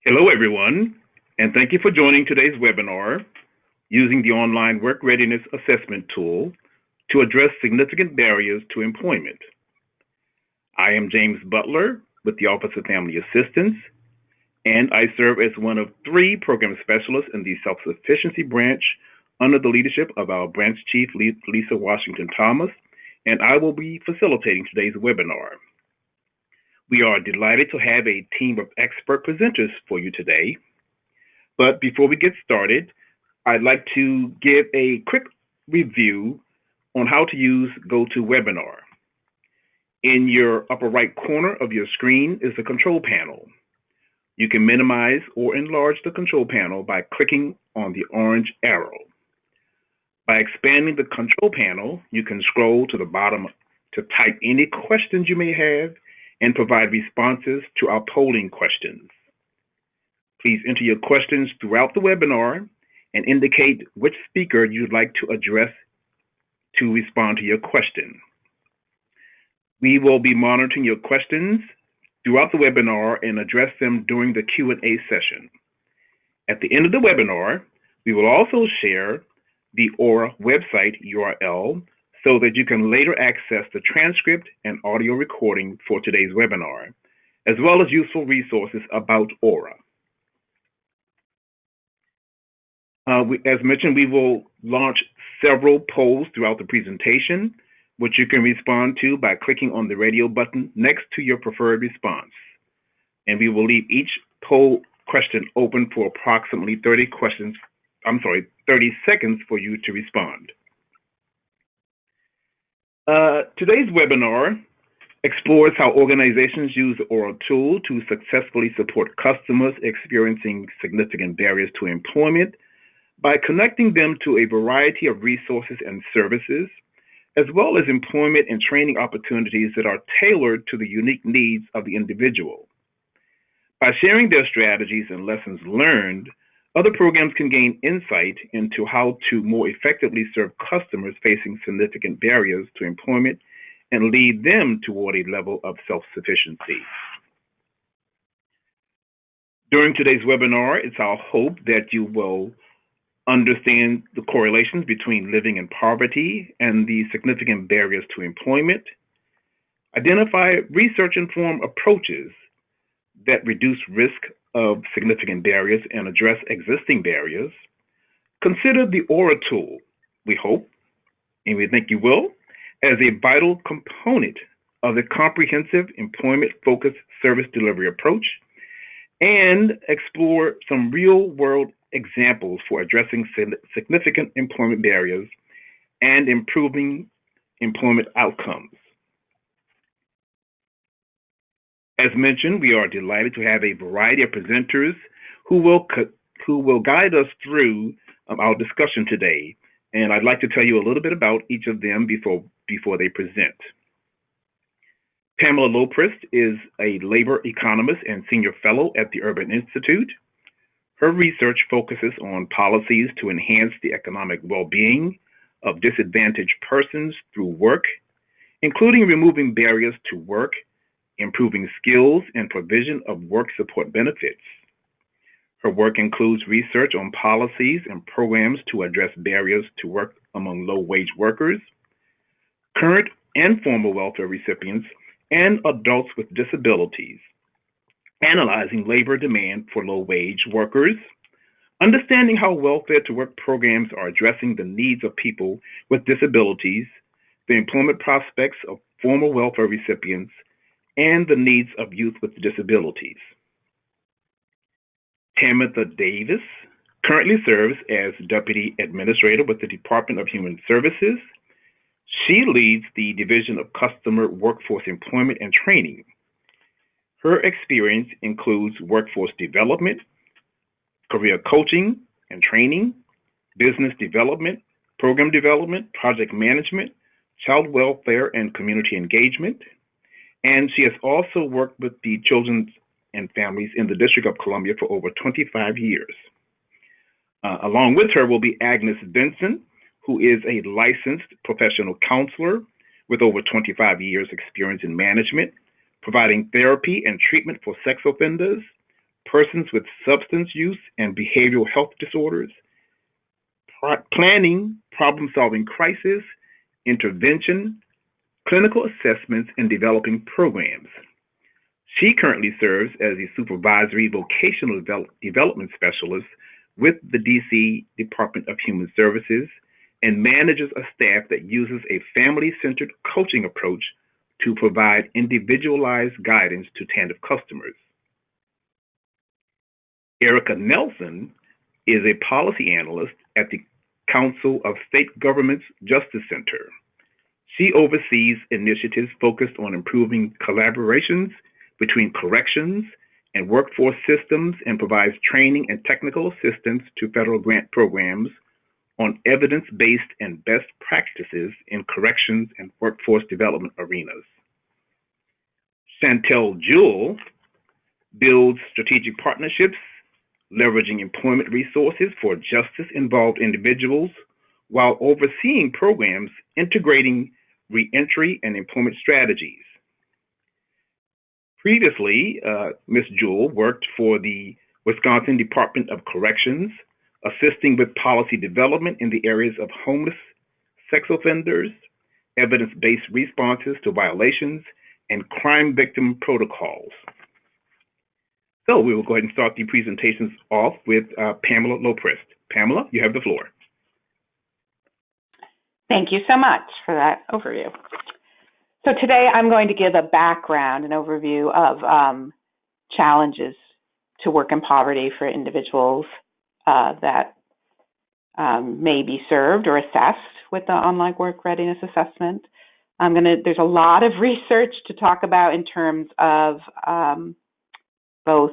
Hello, everyone, and thank you for joining today's webinar using the Online Work Readiness Assessment tool to address significant barriers to employment. I am James Butler with the Office of Family Assistance, and I serve as one of 3 program specialists in the self-sufficiency branch under the leadership of our branch chief, Lisa Washington Thomas, and I will be facilitating today's webinar. We are delighted to have a team of expert presenters for you today. But before we get started, I'd like to give a quick review on how to use GoToWebinar. In your upper right corner of your screen is the control panel. You can minimize or enlarge the control panel by clicking on the orange arrow. By expanding the control panel, you can scroll to the bottom to type any questions you may have and provide responses to our polling questions. Please enter your questions throughout the webinar and indicate which speaker you'd like to address to respond to your question. We will be monitoring your questions throughout the webinar and address them during the Q&A session. At the end of the webinar, we will also share the OWRA website URL so that you can later access the transcript and audio recording for today's webinar, as well as useful resources about OWRA. As mentioned, we will launch several polls throughout the presentation, which you can respond to by clicking on the radio button next to your preferred response. And we will leave each poll question open for approximately 30 seconds for you to respond. Today's webinar explores how organizations use the OWRA tool to successfully support customers experiencing significant barriers to employment by connecting them to a variety of resources and services, as well as employment and training opportunities that are tailored to the unique needs of the individual. By sharing their strategies and lessons learned, other programs can gain insight into how to more effectively serve customers facing significant barriers to employment and lead them toward a level of self-sufficiency. During today's webinar, it's our hope that you will understand the correlations between living in poverty and the significant barriers to employment, identify research-informed approaches that reduce risk of significant barriers and address existing barriers, consider the OWRA tool, we hope, and we think you will, as a vital component of the comprehensive employment-focused service delivery approach, and explore some real-world examples for addressing significant employment barriers and improving employment outcomes. As mentioned, we are delighted to have a variety of presenters who will guide us through our discussion today. And I'd like to tell you a little bit about each of them before they present. Pamela Loprist is a labor economist and senior fellow at the Urban Institute. Her research focuses on policies to enhance the economic well-being of disadvantaged persons through work, including removing barriers to work, improving skills, and provision of work support benefits. Her work includes research on policies and programs to address barriers to work among low-wage workers, current and former welfare recipients, and adults with disabilities, analyzing labor demand for low-wage workers, understanding how welfare-to-work programs are addressing the needs of people with disabilities, the employment prospects of former welfare recipients, and the needs of youth with disabilities. Tamitha Davis currently serves as Deputy Administrator with the Department of Human Services. She leads the Division of Customer Workforce Employment and Training. Her experience includes workforce development, career coaching and training, business development, program development, project management, child welfare, and community engagement. And she has also worked with the children and families in the District of Columbia for over 25 years. Along with her will be Agnes Benson, who is a licensed professional counselor with over 25 years experience in management, providing therapy and treatment for sex offenders, persons with substance use and behavioral health disorders, planning, problem-solving crisis, intervention, clinical assessments, and developing programs. She currently serves as a supervisory vocational development specialist with the DC Department of Human Services and manages a staff that uses a family-centered coaching approach to provide individualized guidance to TANF customers. Erica Nelson is a policy analyst at the Council of State Governments Justice Center. She oversees initiatives focused on improving collaborations between corrections and workforce systems and provides training and technical assistance to federal grant programs on evidence-based and best practices in corrections and workforce development arenas. Chantel Jewell builds strategic partnerships, leveraging employment resources for justice-involved individuals while overseeing programs integrating reentry and employment strategies. Previously, Ms. Jewell worked for the Wisconsin Department of Corrections, assisting with policy development in the areas of homeless, sex offenders, evidence-based responses to violations, and crime victim protocols. So we will go ahead and start the presentations off with Pamela Loprest. Pamela, you have the floor. Thank you so much for that overview. So today I'm going to give a background, an overview of challenges to work in poverty for individuals that may be served or assessed with the Online Work Readiness Assessment. There's a lot of research to talk about in terms of both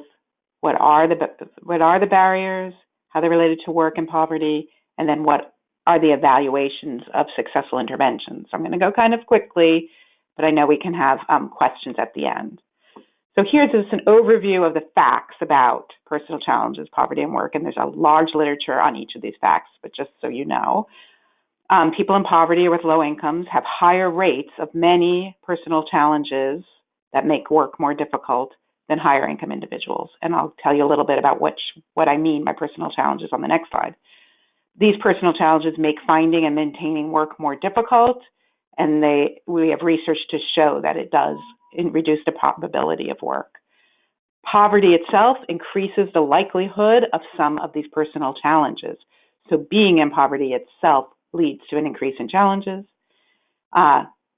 what are the barriers, how they're related to work and poverty, and then what are the evaluations of successful interventions. So I'm going to go kind of quickly, but I know we can have questions at the end. So here's just an overview of the facts about personal challenges, poverty, and work, and there's a large literature on each of these facts, but just so you know, people in poverty or with low incomes have higher rates of many personal challenges that make work more difficult than higher income individuals. And I'll tell you a little bit about what I mean by personal challenges on the next slide. These personal challenges make finding and maintaining work more difficult, and we have research to show that it does reduce the probability of work. Poverty itself increases the likelihood of some of these personal challenges. So being in poverty itself leads to an increase in challenges.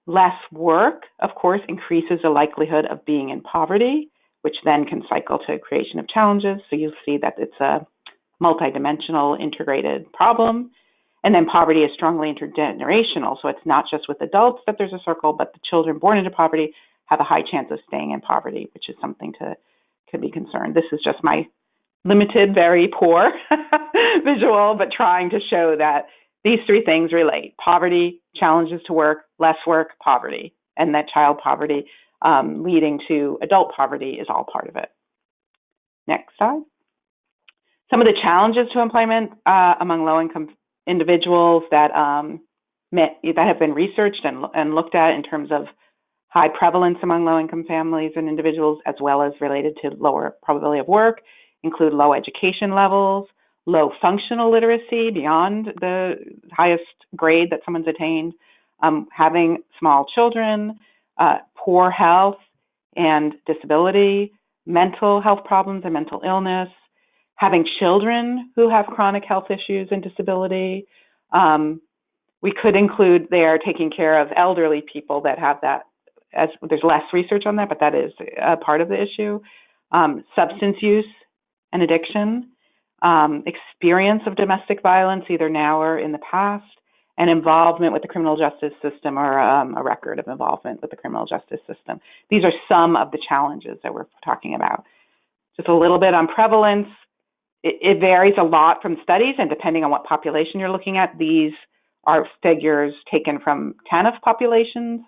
Less work, of course, increases the likelihood of being in poverty, which then can cycle to creation of challenges. So you'll see that it's a multidimensional integrated problem. And then poverty is strongly intergenerational. So it's not just with adults that there's a circle, but the children born into poverty have a high chance of staying in poverty, which is something to be concerned. This is just my limited, very poor visual, but trying to show that these three things relate: poverty, challenges to work, less work, poverty, and that child poverty leading to adult poverty is all part of it. Next slide. Some of the challenges to employment among low-income individuals that have been researched and looked at in terms of high prevalence among low-income families and individuals, as well as related to lower probability of work, include low education levels, low functional literacy beyond the highest grade that someone's attained, having small children, poor health and disability, mental health problems and mental illness, having children who have chronic health issues and disability. We could include there taking care of elderly people that have that, as there's less research on that, but that is a part of the issue. Substance use and addiction, experience of domestic violence, either now or in the past, and involvement with the criminal justice system or a record of involvement with the criminal justice system. These are some of the challenges that we're talking about. Just a little bit on prevalence. It varies a lot from studies, and depending on what population you're looking at, these are figures taken from TANF populations,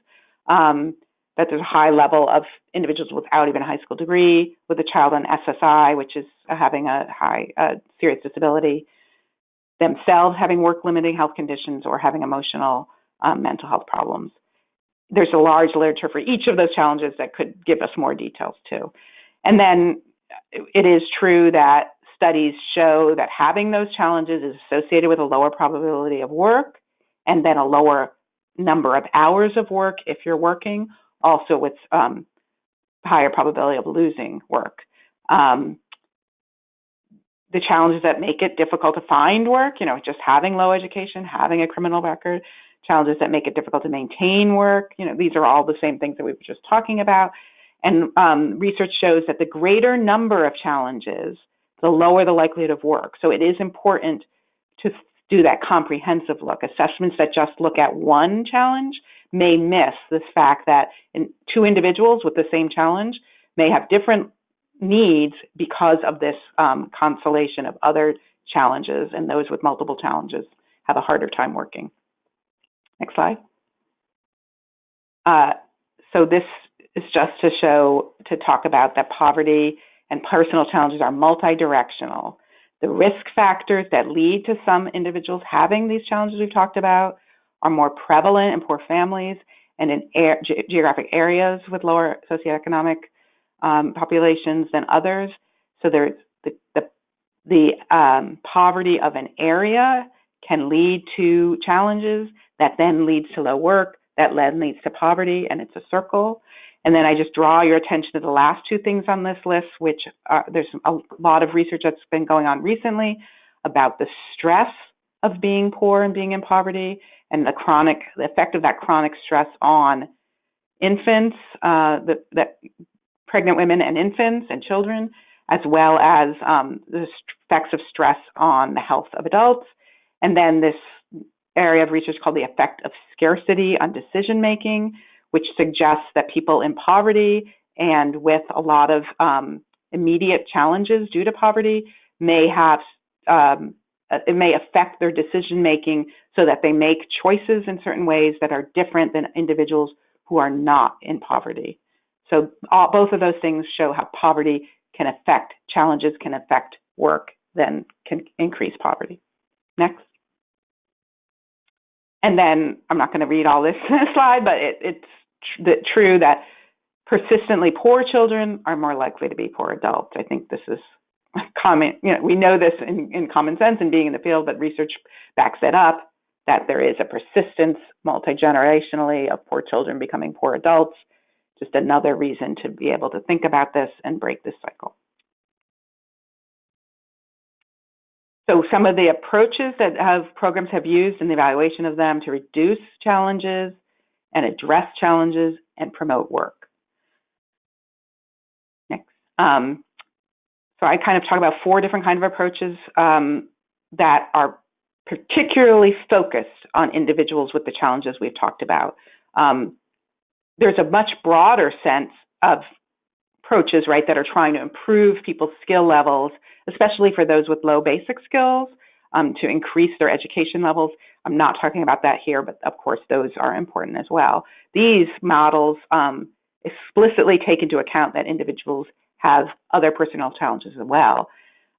that there's a high level of individuals without even a high school degree, with a child on SSI, which is having a high serious disability, themselves having work-limiting health conditions or having emotional mental health problems. There's a large literature for each of those challenges that could give us more details too. And then it is true that studies show that having those challenges is associated with a lower probability of work, and then a lower number of hours of work if you're working, also with higher probability of losing work. The challenges that make it difficult to find work, just having low education, having a criminal record, challenges that make it difficult to maintain work, these are all the same things that we were just talking about. And research shows that the greater number of challenges, the lower the likelihood of work. So it is important to do that comprehensive look. Assessments that just look at one challenge may miss this fact that two individuals with the same challenge may have different needs because of this constellation of other challenges, and those with multiple challenges have a harder time working. Next slide. So this is just to talk about that poverty and personal challenges are multidirectional. The risk factors that lead to some individuals having these challenges we've talked about are more prevalent in poor families and in geographic areas with lower socioeconomic populations than others. So there's the poverty of an area can lead to challenges that then leads to low work, that then leads to poverty, and it's a circle. And then I just draw your attention to the last two things on this list, which there's a lot of research that's been going on recently about the stress of being poor and being in poverty, and the effect of that chronic stress on infants, pregnant women and infants and children, as well as the effects of stress on the health of adults. And then this area of research called the effect of scarcity on decision making, which suggests that people in poverty and with a lot of immediate challenges due to poverty may have, it may affect their decision making so that they make choices in certain ways that are different than individuals who are not in poverty. So both of those things show how poverty can affect, challenges can affect work, then can increase poverty. Next. And then I'm not going to read all this slide, but it's true that persistently poor children are more likely to be poor adults. I think this is common. We know this in common sense and being in the field, but research backs it up that there is a persistence multi-generationally of poor children becoming poor adults. Just another reason to be able to think about this and break this cycle. So some of the approaches that programs have used in the evaluation of them to reduce challenges and address challenges and promote work. Next. So I kind of talk about 4 different kinds of approaches that are particularly focused on individuals with the challenges we've talked about. There's a much broader sense of approaches, right, that are trying to improve people's skill levels, especially for those with low basic skills, to increase their education levels. I'm not talking about that here, but of course those are important as well. These models explicitly take into account that individuals have other personal challenges as well.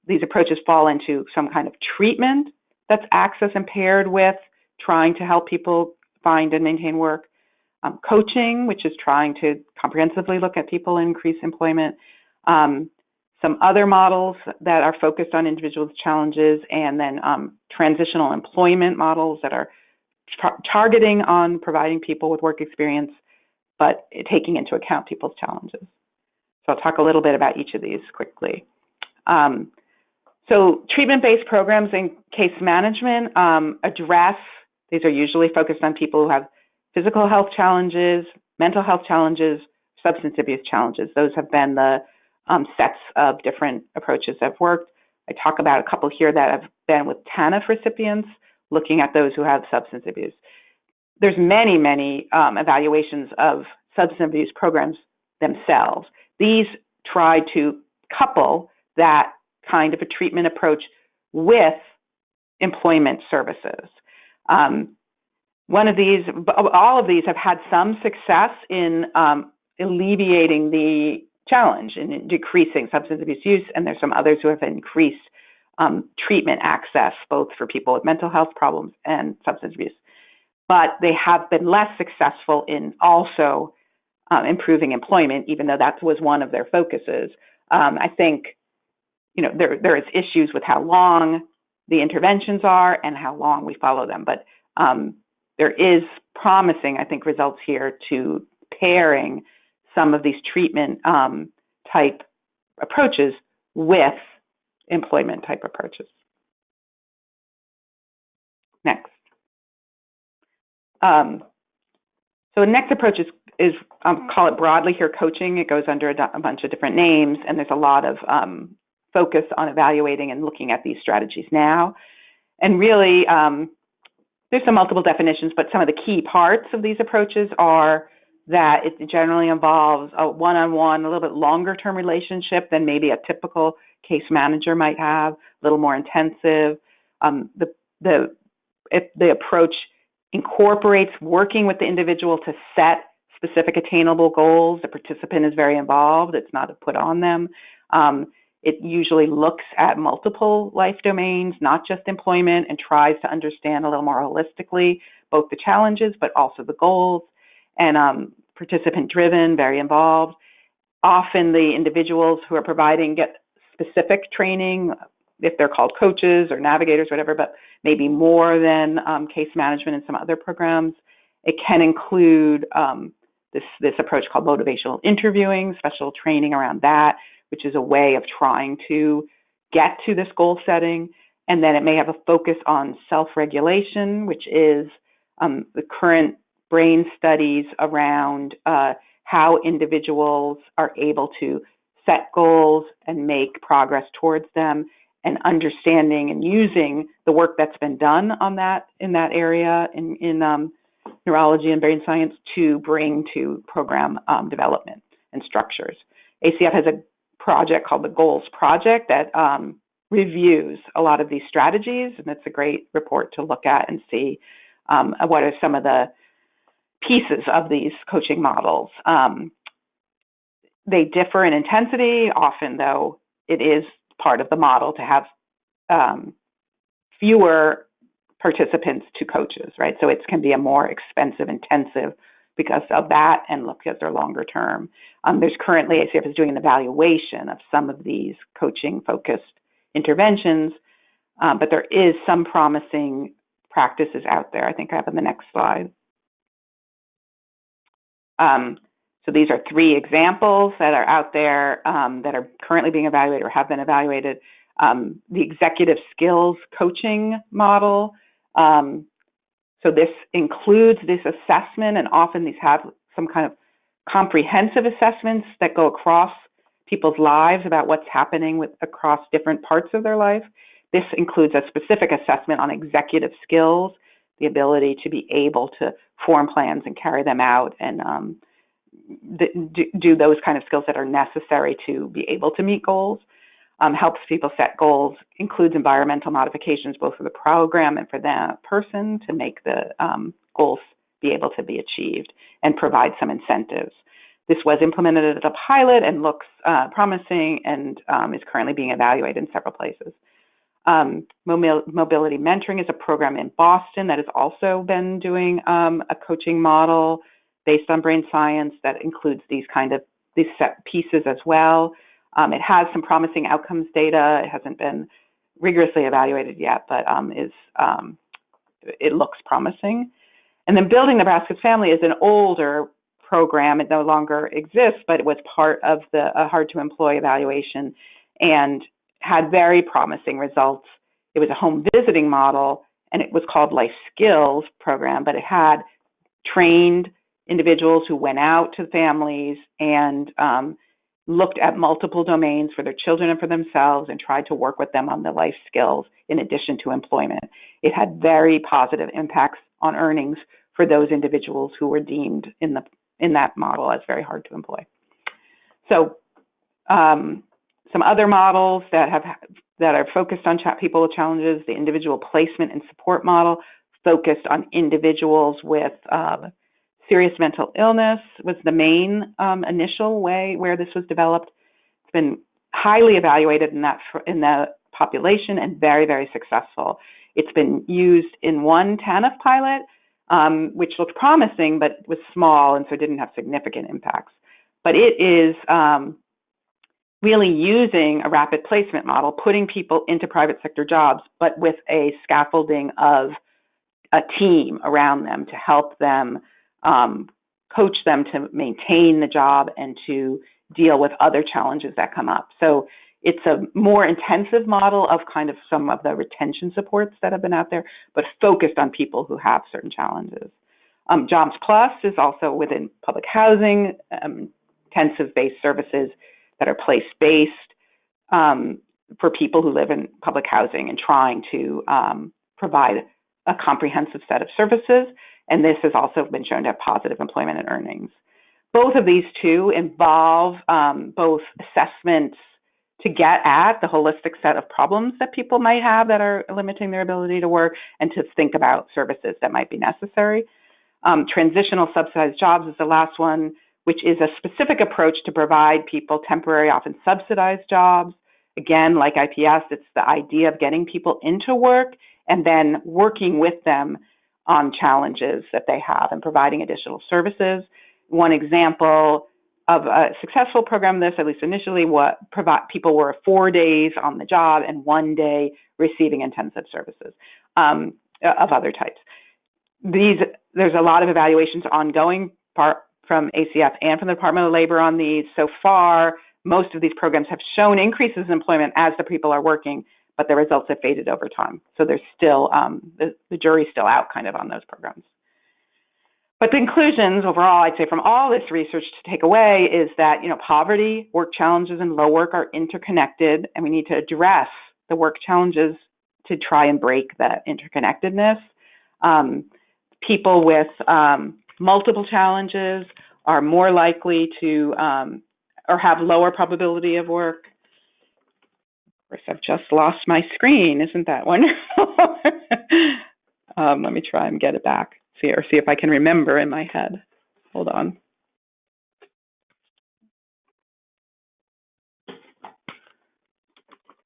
These approaches fall into some kind of treatment that's access impaired with trying to help people find and maintain work. Coaching, which is trying to comprehensively look at people and increase employment. Some other models that are focused on individuals' challenges, and then transitional employment models that are targeting on providing people with work experience, but taking into account people's challenges. So I'll talk a little bit about each of these quickly. So treatment-based programs in case management these are usually focused on people who have physical health challenges, mental health challenges, substance abuse challenges. Those have been the sets of different approaches that have worked. I talk about a couple here that have been with TANF recipients, looking at those who have substance abuse. There's many, many evaluations of substance abuse programs themselves. These try to couple that kind of a treatment approach with employment services. All of these have had some success in alleviating the challenge and in decreasing substance abuse use, and there's some others who have increased treatment access, both for people with mental health problems and substance abuse. But they have been less successful in also improving employment, even though that was one of their focuses. I think there is issues with how long the interventions are and how long we follow them. But there is promising, I think, results here to pairing some of these treatment type approaches with employment type approaches. Next. So the next approach is call it broadly here coaching. It goes under a bunch of different names, and there's a lot of focus on evaluating and looking at these strategies now. And really, there's some multiple definitions, but some of the key parts of these approaches are that it generally involves a one-on-one, a little bit longer-term relationship than maybe a typical case manager might have, a little more intensive. The approach incorporates working with the individual to set specific attainable goals. The participant is very involved. It's not put on them. It usually looks at multiple life domains, not just employment, and tries to understand a little more holistically both the challenges but also the goals. And participant-driven, very involved. Often the individuals who are providing get specific training, if they're called coaches or navigators, whatever, but maybe more than case management and some other programs. It can include this approach called motivational interviewing, special training around that, which is a way of trying to get to this goal setting. And then it may have a focus on self-regulation, which is the current brain studies around how individuals are able to set goals and make progress towards them, and understanding and using the work that's been done on that in that area in neurology and brain science to bring to program development and structures. ACF has a project called the Goals Project that reviews a lot of these strategies, and it's a great report to look at and see what are some of the pieces of these coaching models. They differ in intensity, often though it is part of the model to have fewer participants to coaches, right? So it can be a more expensive, intensive because of that, and look at their longer term. There's currently, ACF is doing an evaluation of some of these coaching-focused interventions, but there is some promising practices out there. I think I have on the next slide. So these are 3 examples that are out there that are currently being evaluated or have been evaluated. The executive skills coaching model. So this includes this assessment, and often these have some kind of comprehensive assessments that go across people's lives about what's happening across different parts of their life. This includes a specific assessment on executive skills, the ability to be able to form plans and carry them out, and do those kind of skills that are necessary to be able to meet goals. Helps people set goals, includes environmental modifications both for the program and for the person to make the goals be able to be achieved, and provide some incentives. This was implemented as a pilot and looks promising, and is currently being evaluated in several places. Mobility Mentoring is a program in Boston that has also been doing a coaching model based on brain science that includes these set pieces as well. It has some promising outcomes data. It hasn't been rigorously evaluated yet, but it looks promising. And then Building Nebraska's Family is an older program. It no longer exists, but it was part of the hard to employ evaluation and had very promising results. It was a home visiting model, and it was called Life Skills Program, but it had trained individuals who went out to families and looked at multiple domains for their children and for themselves and tried to work with them on the life skills in addition to employment. It had very positive impacts on earnings for those individuals who were deemed in that model as very hard to employ. So some other models that are focused on people with challenges, the individual placement and support model, focused on individuals with serious mental illness was the main initial way where this was developed. It's been highly evaluated in the population and very, very successful. It's been used in one TANF pilot, which looked promising, but was small and so didn't have significant impacts. But it is really using a rapid placement model, putting people into private sector jobs, but with a scaffolding of a team around them to help them, coach them to maintain the job and to deal with other challenges that come up. So it's a more intensive model of kind of some of the retention supports that have been out there, but focused on people who have certain challenges. Jobs Plus is also within public housing, intensive-based services that are place-based for people who live in public housing and trying to provide a comprehensive set of services. And this has also been shown to have positive employment and earnings. Both of these two involve both assessments to get at the holistic set of problems that people might have that are limiting their ability to work, and to think about services that might be necessary. Transitional subsidized jobs is the last one, which is a specific approach to provide people temporary, often subsidized jobs. Again, like IPS, it's the idea of getting people into work and then working with them on challenges that they have and providing additional services. One example of a successful program, this, at least initially, what people were 4 days on the job and 1 day receiving intensive services of other types. There's a lot of evaluations ongoing from ACF and from the Department of Labor on these. So far, most of these programs have shown increases in employment as the people are working, but the results have faded over time. So there's still, the jury's still out kind of on those programs. But the conclusions overall, I'd say from all this research to take away is that, poverty, work challenges, and low work are interconnected, and we need to address the work challenges to try and break that interconnectedness. People with multiple challenges are more likely to or have lower probability of work. Of course, I've just lost my screen. Isn't that wonderful? Let me try and get it back. See if I can remember in my head. Hold on.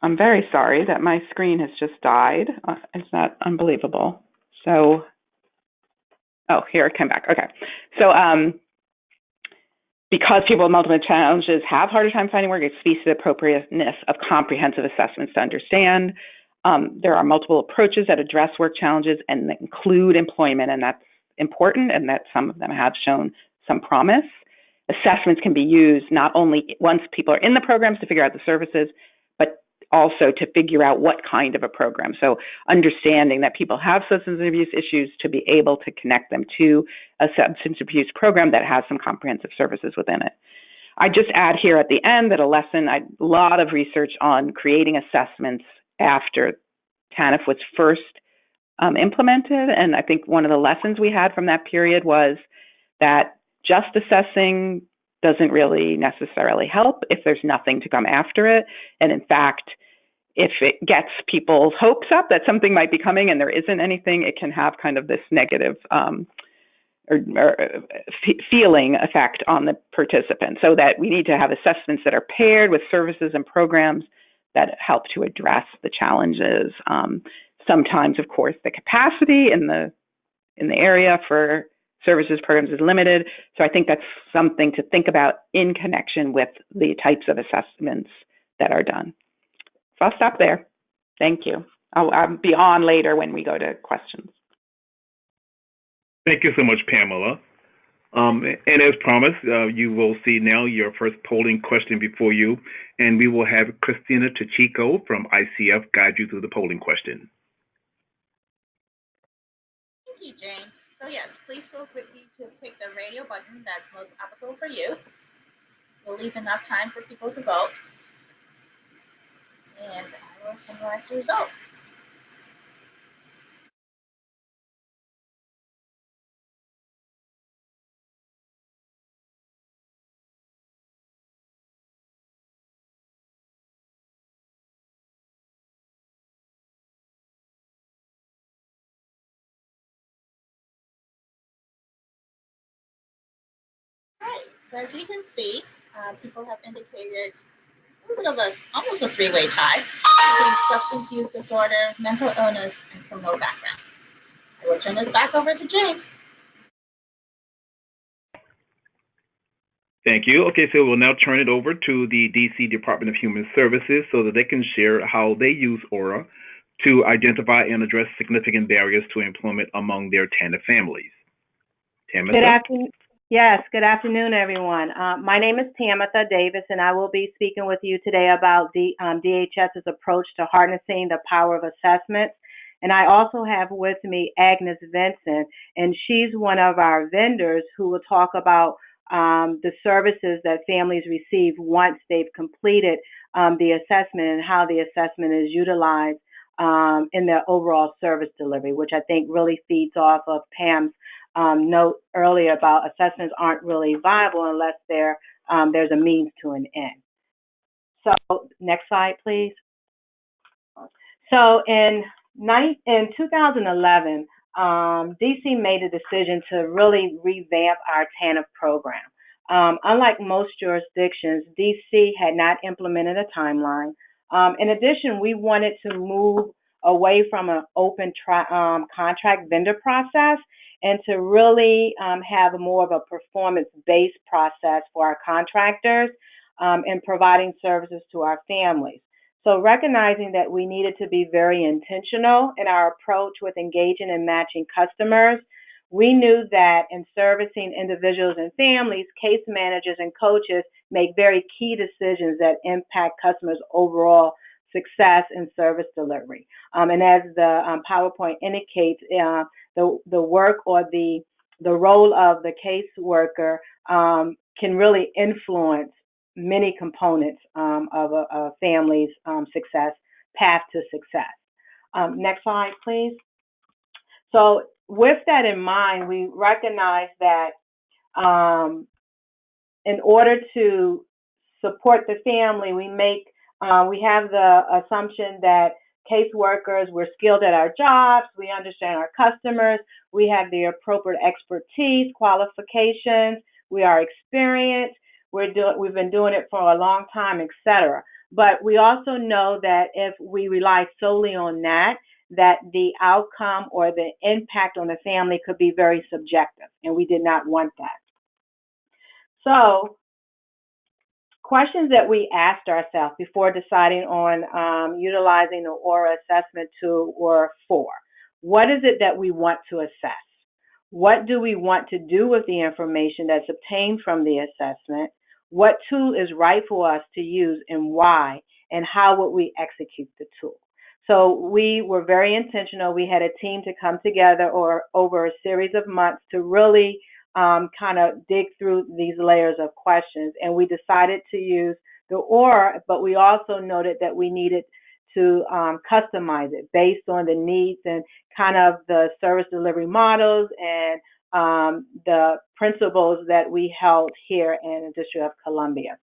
I'm very sorry that my screen has just died. It's not unbelievable. So, oh, here it came back. Okay. So, because people with multiple challenges have a harder time finding work, it speaks to the appropriateness of comprehensive assessments to understand. There are multiple approaches that address work challenges and that include employment, and that's important, and that some of them have shown some promise. Assessments can be used not only once people are in the programs to figure out the services, but also to figure out what kind of a program. So understanding that people have substance abuse issues, to be able to connect them to a substance abuse program that has some comprehensive services within it. I just add here at the end that a lot of research on creating assessments after TANF was first implemented. And I think one of the lessons we had from that period was that just assessing doesn't really necessarily help if there's nothing to come after it. And in fact, if it gets people's hopes up that something might be coming and there isn't anything, it can have kind of this negative feeling effect on the participant. So that we need to have assessments that are paired with services and programs that help to address the challenges. Sometimes, of course, the capacity in the area for services programs is limited. So I think that's something to think about in connection with the types of assessments that are done. So I'll stop there. Thank you. I'll be on later when we go to questions. Thank you so much, Pamela. And as promised, you will see now your first polling question before you, and we will have Christina Tachico from ICF guide you through the polling question. Thank you, James. So yes, please feel free to pick the radio button that's most applicable for you. We'll leave enough time for people to vote. And I will summarize the results. Right, so as you can see, people have indicated a little bit of almost a three-way tie between substance use disorder, mental illness, and criminal background. I will turn this back over to James. Thank you. Okay, so we'll now turn it over to the DC Department of Human Services so that they can share how they use OWRA to identify and address significant barriers to employment among their TANF families. Good Tamitha? afternoon. Yes, good afternoon, everyone. My name is Tamitha Davis, and I will be speaking with you today about the DHS's approach to harnessing the power of assessments. And I also have with me Agnes Vincent, and she's one of our vendors who will talk about the services that families receive once they've completed the assessment and how the assessment is utilized in their overall service delivery, which I think really feeds off of Pam's note earlier about assessments aren't really viable unless there's a means to an end. So next slide, please. So in 2011, DC made a decision to really revamp our TANF program. Unlike most jurisdictions, DC had not implemented a timeline. In addition, we wanted to move away from an open contract vendor process and to really have more of a performance-based process for our contractors in providing services to our families. So recognizing that we needed to be very intentional in our approach with engaging and matching customers, we knew that in servicing individuals and families, case managers and coaches make very key decisions that impact customers' overall success in service delivery. And as the PowerPoint indicates, the work or the role of the caseworker can really influence many components of a family's success, path to success. Next slide, please. So with that in mind, we recognize that in order to support the family, we have the assumption that caseworkers, we're skilled at our jobs, we understand our customers, we have the appropriate expertise, qualifications, we are experienced, we've been doing it for a long time, etc. But we also know that if we rely solely on that the outcome or the impact on the family could be very subjective, and we did not want that. So, questions that we asked ourselves before deciding on utilizing the OWRA assessment tool were four. What is it that we want to assess? What do we want to do with the information that's obtained from the assessment? What tool is right for us to use and why? And how would we execute the tool? So we were very intentional. We had a team to come together over a series of months to really kind of dig through these layers of questions. And we decided to use the OWRA, but we also noted that we needed to customize it based on the needs and kind of the service delivery models and the principles that we held here in the District of Columbia.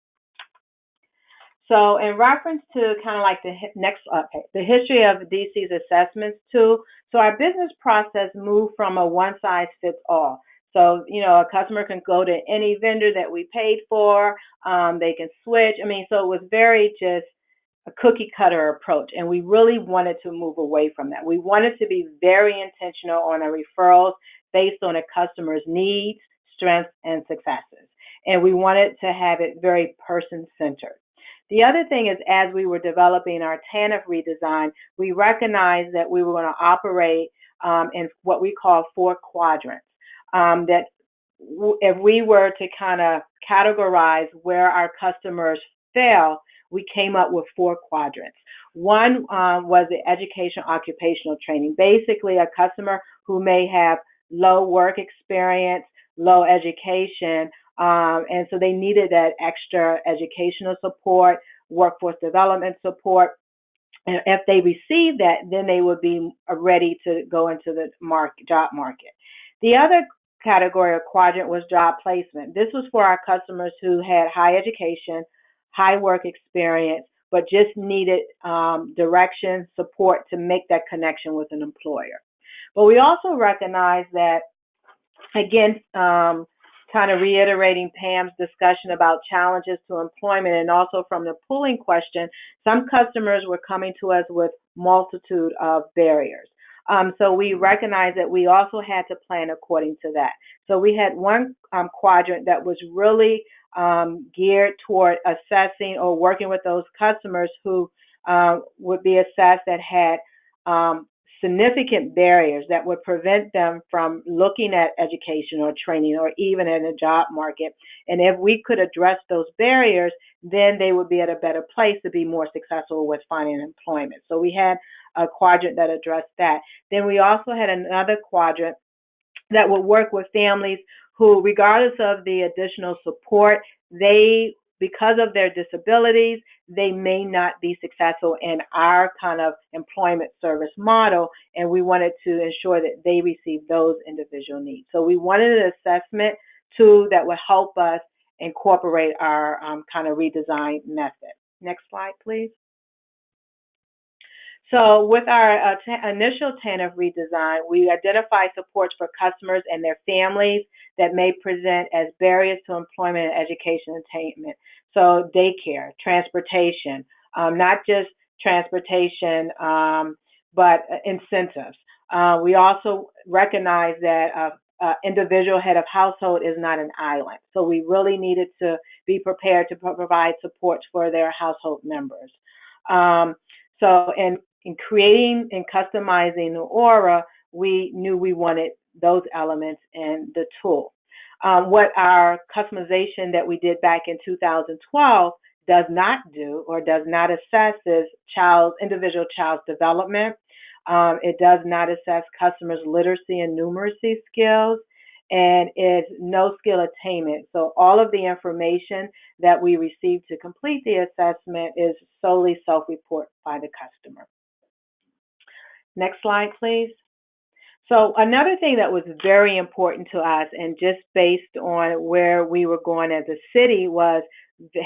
So in reference to kind of like the history of DC's assessments tool, so our business process moved from a one-size-fits-all. So, you know, a customer can go to any vendor that we paid for, they can switch. I mean, so it was very just a cookie cutter approach, and we really wanted to move away from that. We wanted to be very intentional on our referrals based on a customer's needs, strengths, and successes. And we wanted to have it very person-centered. The other thing is, as we were developing our TANF redesign, we recognized that we were going to operate in what we call 4 quadrants. That if we were to kind of categorize where our customers fail, we came up with 4 quadrants. One was the education occupational training. Basically, a customer who may have low work experience, low education, and so they needed that extra educational support, workforce development support. And if they received that, then they would be ready to go into the job market. The other category or quadrant was job placement. This was for our customers who had high education, high work experience, but just needed direction, support to make that connection with an employer. But we also recognize that, again, kind of reiterating Pam's discussion about challenges to employment, and also from the pooling question, some customers were coming to us with multitude of barriers. So we recognize that we also had to plan according to that. So we had one quadrant that was really geared toward assessing or working with those customers who would be assessed that had significant barriers that would prevent them from looking at education or training or even in a job market. And if we could address those barriers, then they would be at a better place to be more successful with finding employment. So we had a quadrant that addressed that. Then we also had another quadrant that would work with families who, regardless of the additional support, because of their disabilities, they may not be successful in our kind of employment service model, and we wanted to ensure that they receive those individual needs. So we wanted an assessment tool that would help us incorporate our kind of redesign method. Next slide, please. So with our initial TANF redesign, we identify supports for customers and their families that may present as barriers to employment and education attainment. So daycare, transportation, not just transportation, but incentives. We also recognize that individual head of household is not an island. So we really needed to be prepared to provide support for their household members. So in creating and customizing the OWRA, we knew we wanted those elements in the tool. What our customization that we did back in 2012 does not do or does not assess is individual child's development. It does not assess customers' literacy and numeracy skills, and it's no skill attainment. So all of the information that we receive to complete the assessment is solely self-report by the customer. Next slide, please. So another thing that was very important to us, and just based on where we were going as a city, was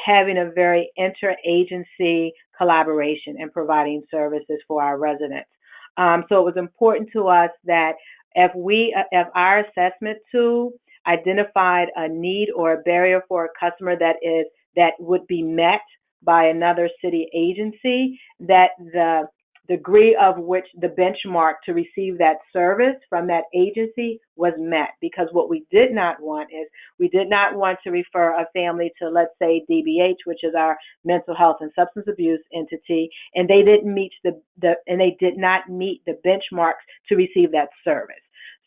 having a very interagency collaboration and providing services for our residents. So it was important to us that if our assessment tool identified a need or a barrier for a customer that would be met by another city agency, that the degree of which the benchmark to receive that service from that agency was met. Because what we did not want is, we did not want to refer a family to, let's say, DBH, which is our mental health and substance abuse entity, and they didn't meet they did not meet the benchmarks to receive that service.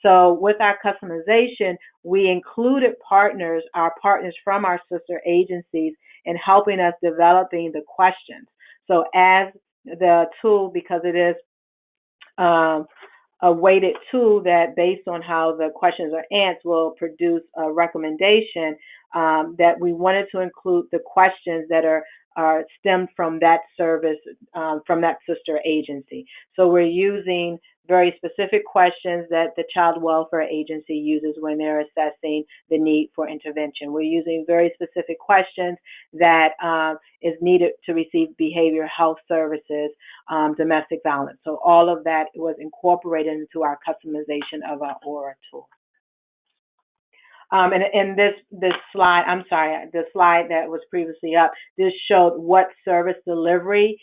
So with our customization, we included our partners from our sister agencies in helping us developing the questions. So as the tool, because it is a weighted tool that, based on how the questions are answered, will produce a recommendation, that we wanted to include the questions that are stemmed from that service, from that sister agency. So we're using very specific questions that the child welfare agency uses when they're assessing the need for intervention. We're using very specific questions that is needed to receive behavioral health services, domestic violence. So all of that was incorporated into our customization of our OWRA tool. And this slide, the slide that was previously up, this showed what service delivery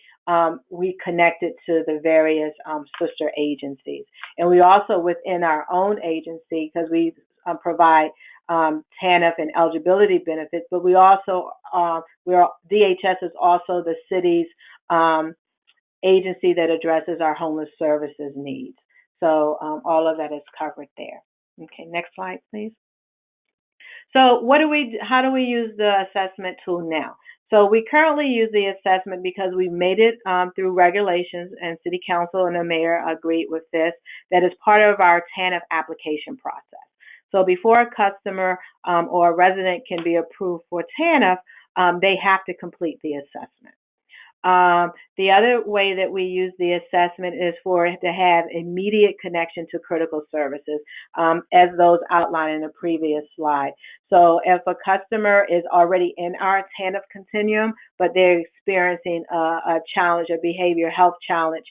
we connected to the various sister agencies. And we also, within our own agency, because we provide TANF and eligibility benefits, but we also, DHS is also the city's agency that addresses our homeless services needs. So all of that is covered there. Okay, next slide, please. So how do we use the assessment tool now? So we currently use the assessment because we made it through regulations, and City Council and the Mayor agreed with this, that is part of our TANF application process. So before a customer or a resident can be approved for TANF, they have to complete the assessment. The other way that we use the assessment is for it to have immediate connection to critical services, as those outlined in the previous slide. So if a customer is already in our TANF continuum, but they're experiencing a challenge, a behavioral health challenge,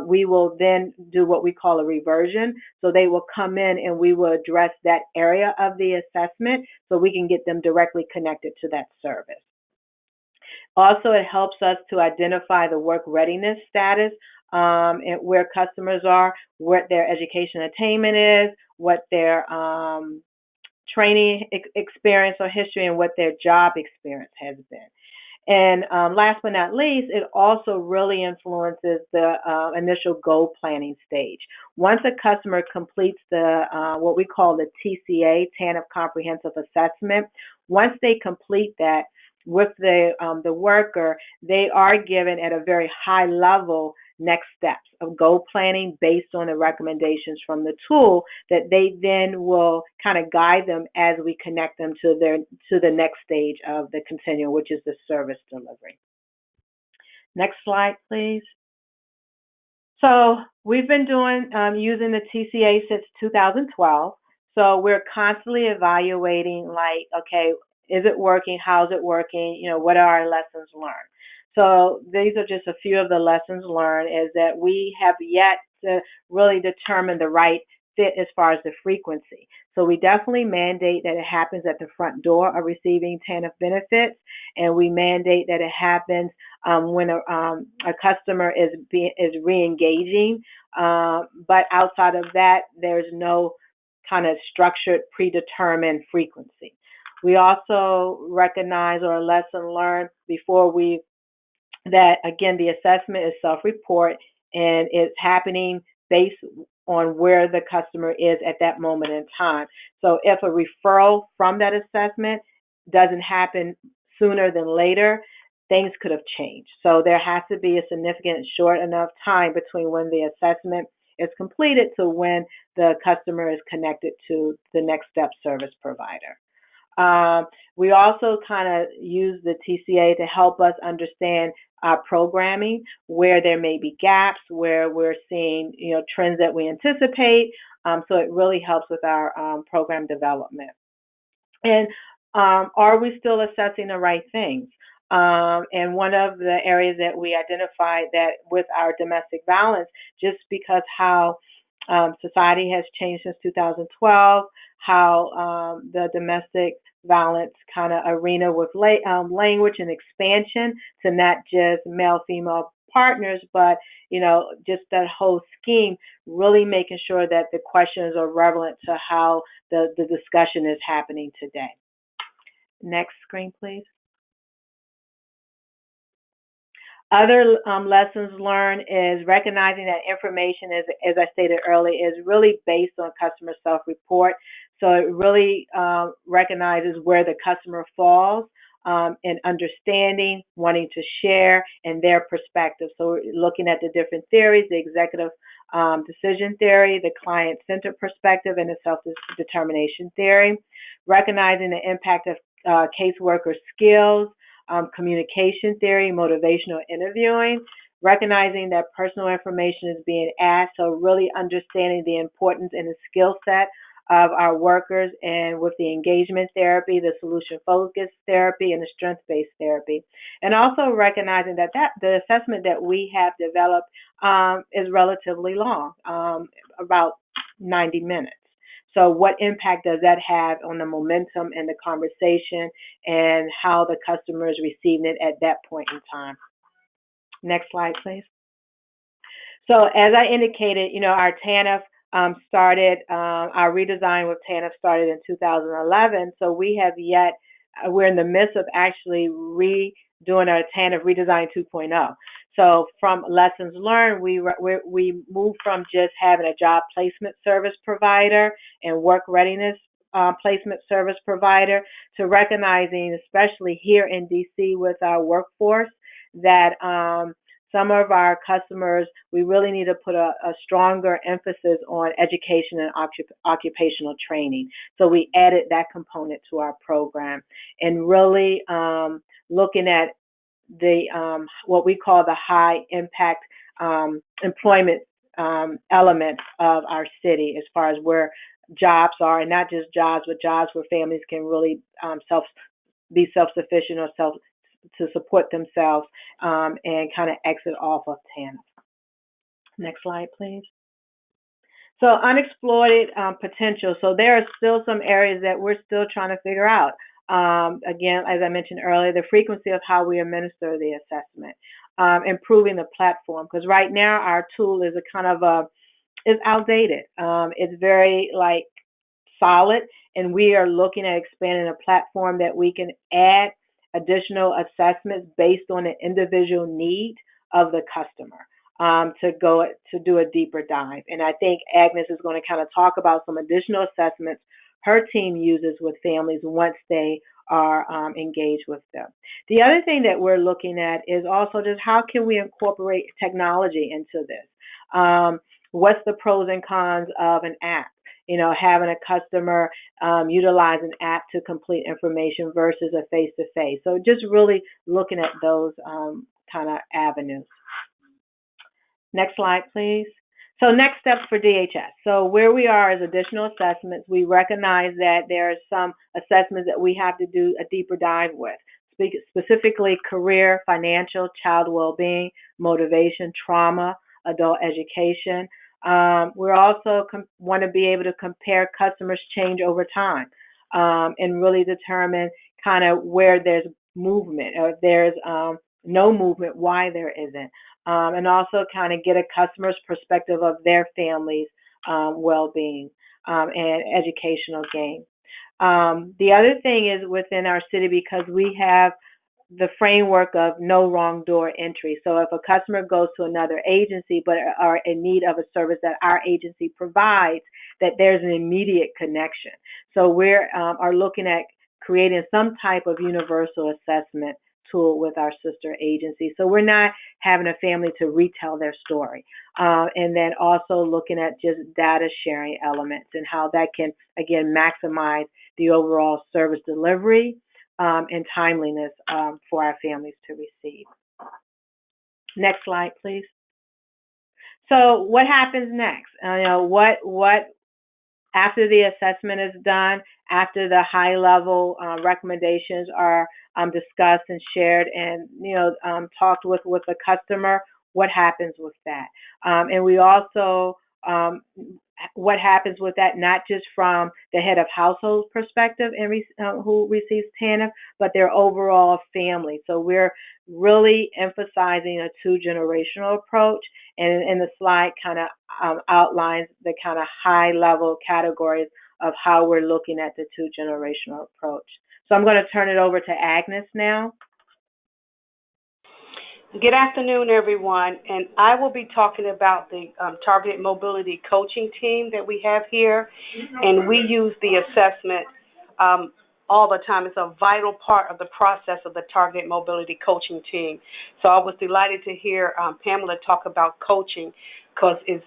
we will then do what we call a reversion. So they will come in and we will address that area of the assessment so we can get them directly connected to that service. Also, it helps us to identify the work readiness status and where customers are, what their education attainment is, what their training experience or history, and what their job experience has been. And last but not least, it also really influences the initial goal planning stage. Once a customer completes the what we call the TCA, TANF Comprehensive Assessment, once they complete that with the worker, they are given at a very high level next steps of goal planning based on the recommendations from the tool that they then will kind of guide them as we connect them to the next stage of the continuum, which is the service delivery. Next slide, please. So we've been using the TCA since 2012. So we're constantly evaluating, like, okay, is it working? How's it working? What are our lessons learned? So these are just a few of the lessons learned, is that we have yet to really determine the right fit as far as the frequency. So we definitely mandate that it happens at the front door of receiving TANF benefits, and we mandate that it happens when a customer is re-engaging. But outside of that, there's no kind of structured, predetermined frequency. We also recognize, or a lesson learned before that again, the assessment is self-report, and it's happening based on where the customer is at that moment in time. So if a referral from that assessment doesn't happen sooner than later, things could have changed. So there has to be a significant short enough time between when the assessment is completed to when the customer is connected to the next step service provider. We also kind of use the TCA to help us understand our programming, where there may be gaps, where we're seeing trends that we anticipate. So it really helps with our program development. And are we still assessing the right things? And one of the areas that we identified that with our domestic violence, just because how society has changed since 2012, how the domestic violence kind of arena with language and expansion to not just male-female partners, but just that whole scheme, really making sure that the questions are relevant to how the discussion is happening today. Next screen, please. Other lessons learned is recognizing that information, as I stated earlier, is really based on customer self-report. So it really recognizes where the customer falls in understanding, wanting to share, and their perspective. So we're looking at the different theories, the executive decision theory, the client-centered perspective, and the self-determination theory. Recognizing the impact of caseworker skills, communication theory, motivational interviewing, recognizing that personal information is being asked, so really understanding the importance and the skill set of our workers, and with the engagement therapy, the solution-focused therapy, and the strength-based therapy. And also recognizing that the assessment that we have developed is relatively long, about 90 minutes. So what impact does that have on the momentum and the conversation and how the customer is receiving it at that point in time? Next slide, please. So as I indicated, our TANF started, our redesign with TANF started in 2011. So we're in the midst of actually redoing our TANF redesign 2.0. So from lessons learned, we moved from just having a job placement service provider and work readiness placement service provider to recognizing, especially here in DC with our workforce, that some of our customers, we really need to put a stronger emphasis on education and occupational training. So we added that component to our program, and really looking at the what we call the high impact employment elements of our city, as far as where jobs are, and not just jobs, but jobs where families can really be self-sufficient or to support themselves and kind of exit off of TANF. Next slide, please. So unexploited potential. So there are still some areas that we're still trying to figure out. Again, as I mentioned earlier, the frequency of how we administer the assessment, improving the platform, because right now our tool is is outdated. It's very solid, and we are looking at expanding a platform that we can add additional assessments based on the individual need of the customer, to do a deeper dive. And I think Agnes is going to kind of talk about some additional assessments her team uses with families once they are engaged with them. The other thing that we're looking at is also just how can we incorporate technology into this? What's the pros and cons of an app? Having a customer utilize an app to complete information versus a face-to-face. So just really looking at those kind of avenues. Next slide, please. So next steps for DHS. So where we are is additional assessments. We recognize that there are some assessments that we have to do a deeper dive with, specifically career, financial, child well-being, motivation, trauma, adult education. We also want to be able to compare customers' change over time, and really determine kind of where there's movement or if there's no movement, why there isn't. And also kind of get a customer's perspective of their family's well-being and educational gain. The other thing is within our city, because we have the framework of no wrong door entry. So if a customer goes to another agency but are in need of a service that our agency provides, that there's an immediate connection. So we are looking at creating some type of universal assessment tool with our sister agency. So we're not having a family to retell their story. And then also looking at just data sharing elements and how that can, again, maximize the overall service delivery and timeliness for our families to receive. Next slide, please. So what happens next? What after the assessment is done, after the high-level recommendations are discussed and shared and talked with the customer, what happens with that? And we also what happens with that, not just from the head of household perspective and who receives TANF, but their overall family. So we're really emphasizing a two-generational approach, and the slide kind of outlines the kind of high-level categories of how we're looking at the two-generational approach. So I'm going to turn it over to Agnes now. Good afternoon, everyone, and I will be talking about the targeted mobility coaching team that we have here, and we use the assessment all the time. It's a vital part of the process of the targeted mobility coaching team. So I was delighted to hear Pamela talk about coaching, because it's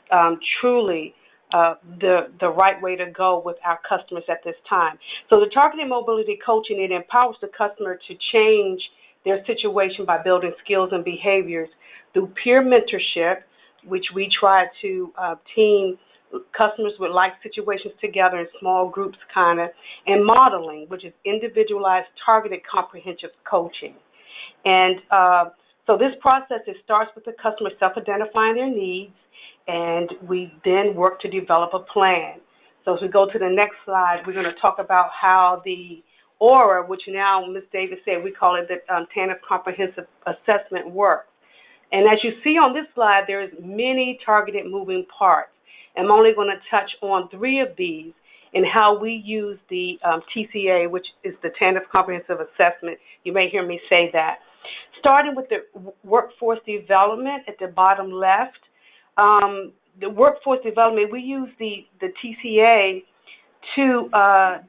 truly the right way to go with our customers at this time. So the targeted mobility coaching, it empowers the customer to change their situation by building skills and behaviors through peer mentorship, which we try to team customers with life situations together in small groups and modeling, which is individualized, targeted, comprehensive coaching. And so this process, it starts with the customer self-identifying their needs, and we then work to develop a plan. So as we go to the next slide, we're going to talk about how the OWRA, which now Ms. Davis said, we call it the TANF Comprehensive Assessment work. And as you see on this slide, there's many targeted moving parts. I'm only going to touch on 3 of these and how we use the TCA, which is the TANF Comprehensive Assessment. You may hear me say that. Starting with the workforce development at the bottom left, the workforce development, we use the TCA to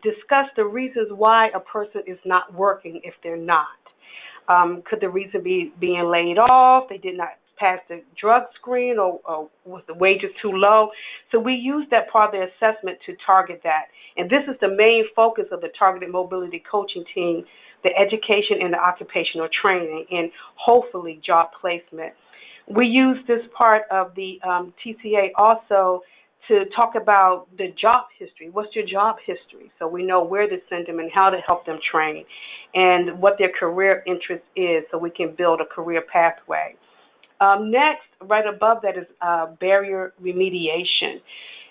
discuss the reasons why a person is not working if they're not. Could the reason be being laid off, they did not pass the drug screen, or was the wages too low? So we use that part of the assessment to target that. And this is the main focus of the targeted mobility coaching team, the education and the occupational training, and hopefully job placement. We use this part of the TCA also to talk about the job history. What's your job history? So we know where to send them and how to help them train, and what their career interest is, so we can build a career pathway. Next, right above that is barrier remediation.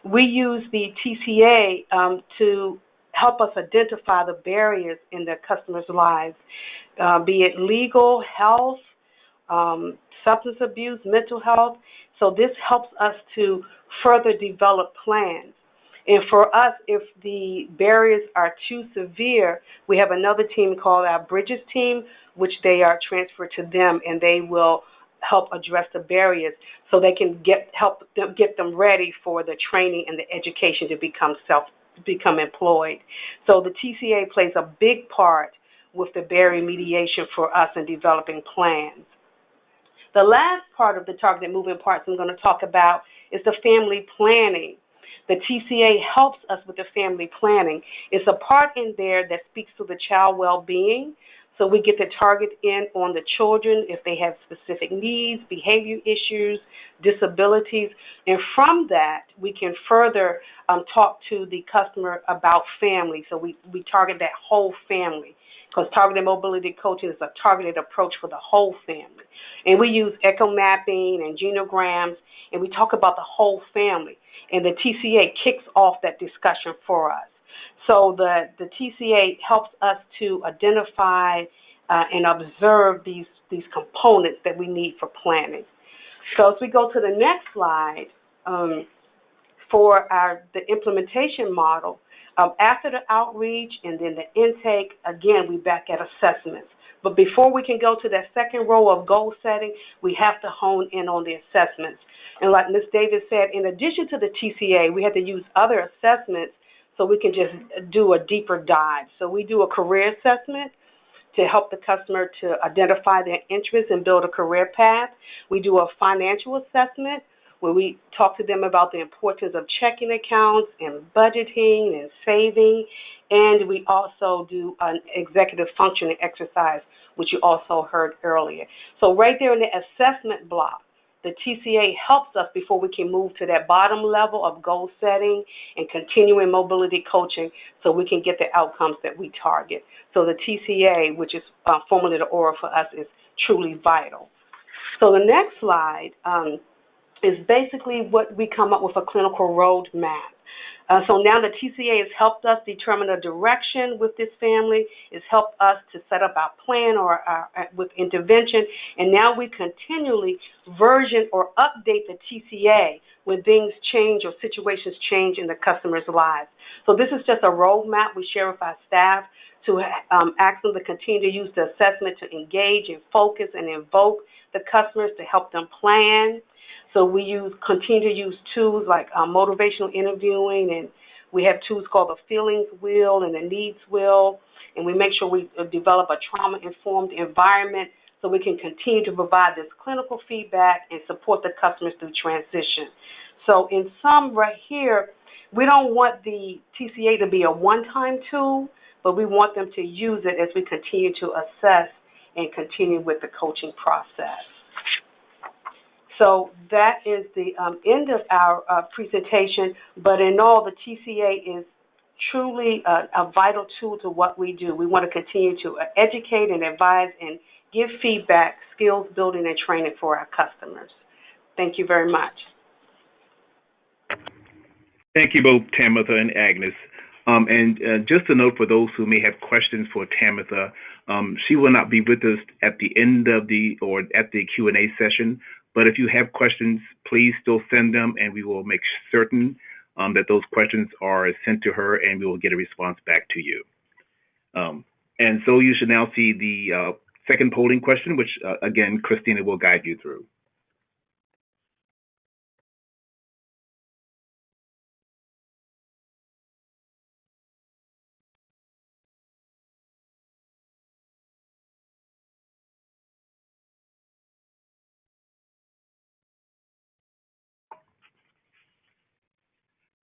We use the TCA to help us identify the barriers in the customers' lives, be it legal, health, substance abuse, mental health. So this helps us to further develop plans. And for us, if the barriers are too severe, we have another team called our Bridges team, which they are transferred to them, and they will help address the barriers so they can help them get them ready for the training and the education to become employed. So the TCA plays a big part with the barrier mediation for us in developing plans. The last part of the targeted movement parts I'm going to talk about is the family planning. The TCA helps us with the family planning. It's a part in there that speaks to the child well-being. So we get the target in on the children if they have specific needs, behavior issues, disabilities. And from that, we can further talk to the customer about family. So we target that whole family, because targeted mobility coaching is a targeted approach for the whole family. And we use echo mapping and genograms, and we talk about the whole family. And the TCA kicks off that discussion for us. So the TCA helps us to identify and observe these components that we need for planning. So as we go to the next slide, for the implementation model, after the outreach and then the intake, again, we back at assessments. But before we can go to that second row of goal setting, we have to hone in on the assessments. And like Ms. Davis said, in addition to the TCA, we had to use other assessments so we can just do a deeper dive. So we do a career assessment to help the customer to identify their interests and build a career path. We do a financial assessment where we talk to them about the importance of checking accounts and budgeting and saving. And we also do an executive functioning exercise, which you also heard earlier. So right there in the assessment block, the TCA helps us before we can move to that bottom level of goal setting and continuing mobility coaching so we can get the outcomes that we target. So the TCA, which is formerly the OWRA for us, is truly vital. So the next slide is basically what we come up with a clinical roadmap. So now the TCA has helped us determine a direction with this family. It's helped us to set up our plan or with intervention. And now we continually version or update the TCA when things change or situations change in the customer's lives. So this is just a roadmap we share with our staff to ask them to continue to use the assessment to engage and focus and invoke the customers to help them plan. So we continue to use tools like motivational interviewing, and we have tools called the feelings wheel and the needs wheel, and we make sure we develop a trauma-informed environment so we can continue to provide this clinical feedback and support the customers through transition. So in sum, right here, we don't want the TCA to be a one-time tool, but we want them to use it as we continue to assess and continue with the coaching process. So that is the end of our presentation, but in all, the TCA is truly a vital tool to what we do. We want to continue to educate and advise and give feedback, skills building, and training for our customers. Thank you very much. Thank you both, Tamitha and Agnes. Just a note for those who may have questions for Tamitha, she will not be with us at the end of the Q&A session. But if you have questions, please still send them, and we will make certain that those questions are sent to her, and we will get a response back to you. And so you should now see the second polling question, which, again, Christina will guide you through.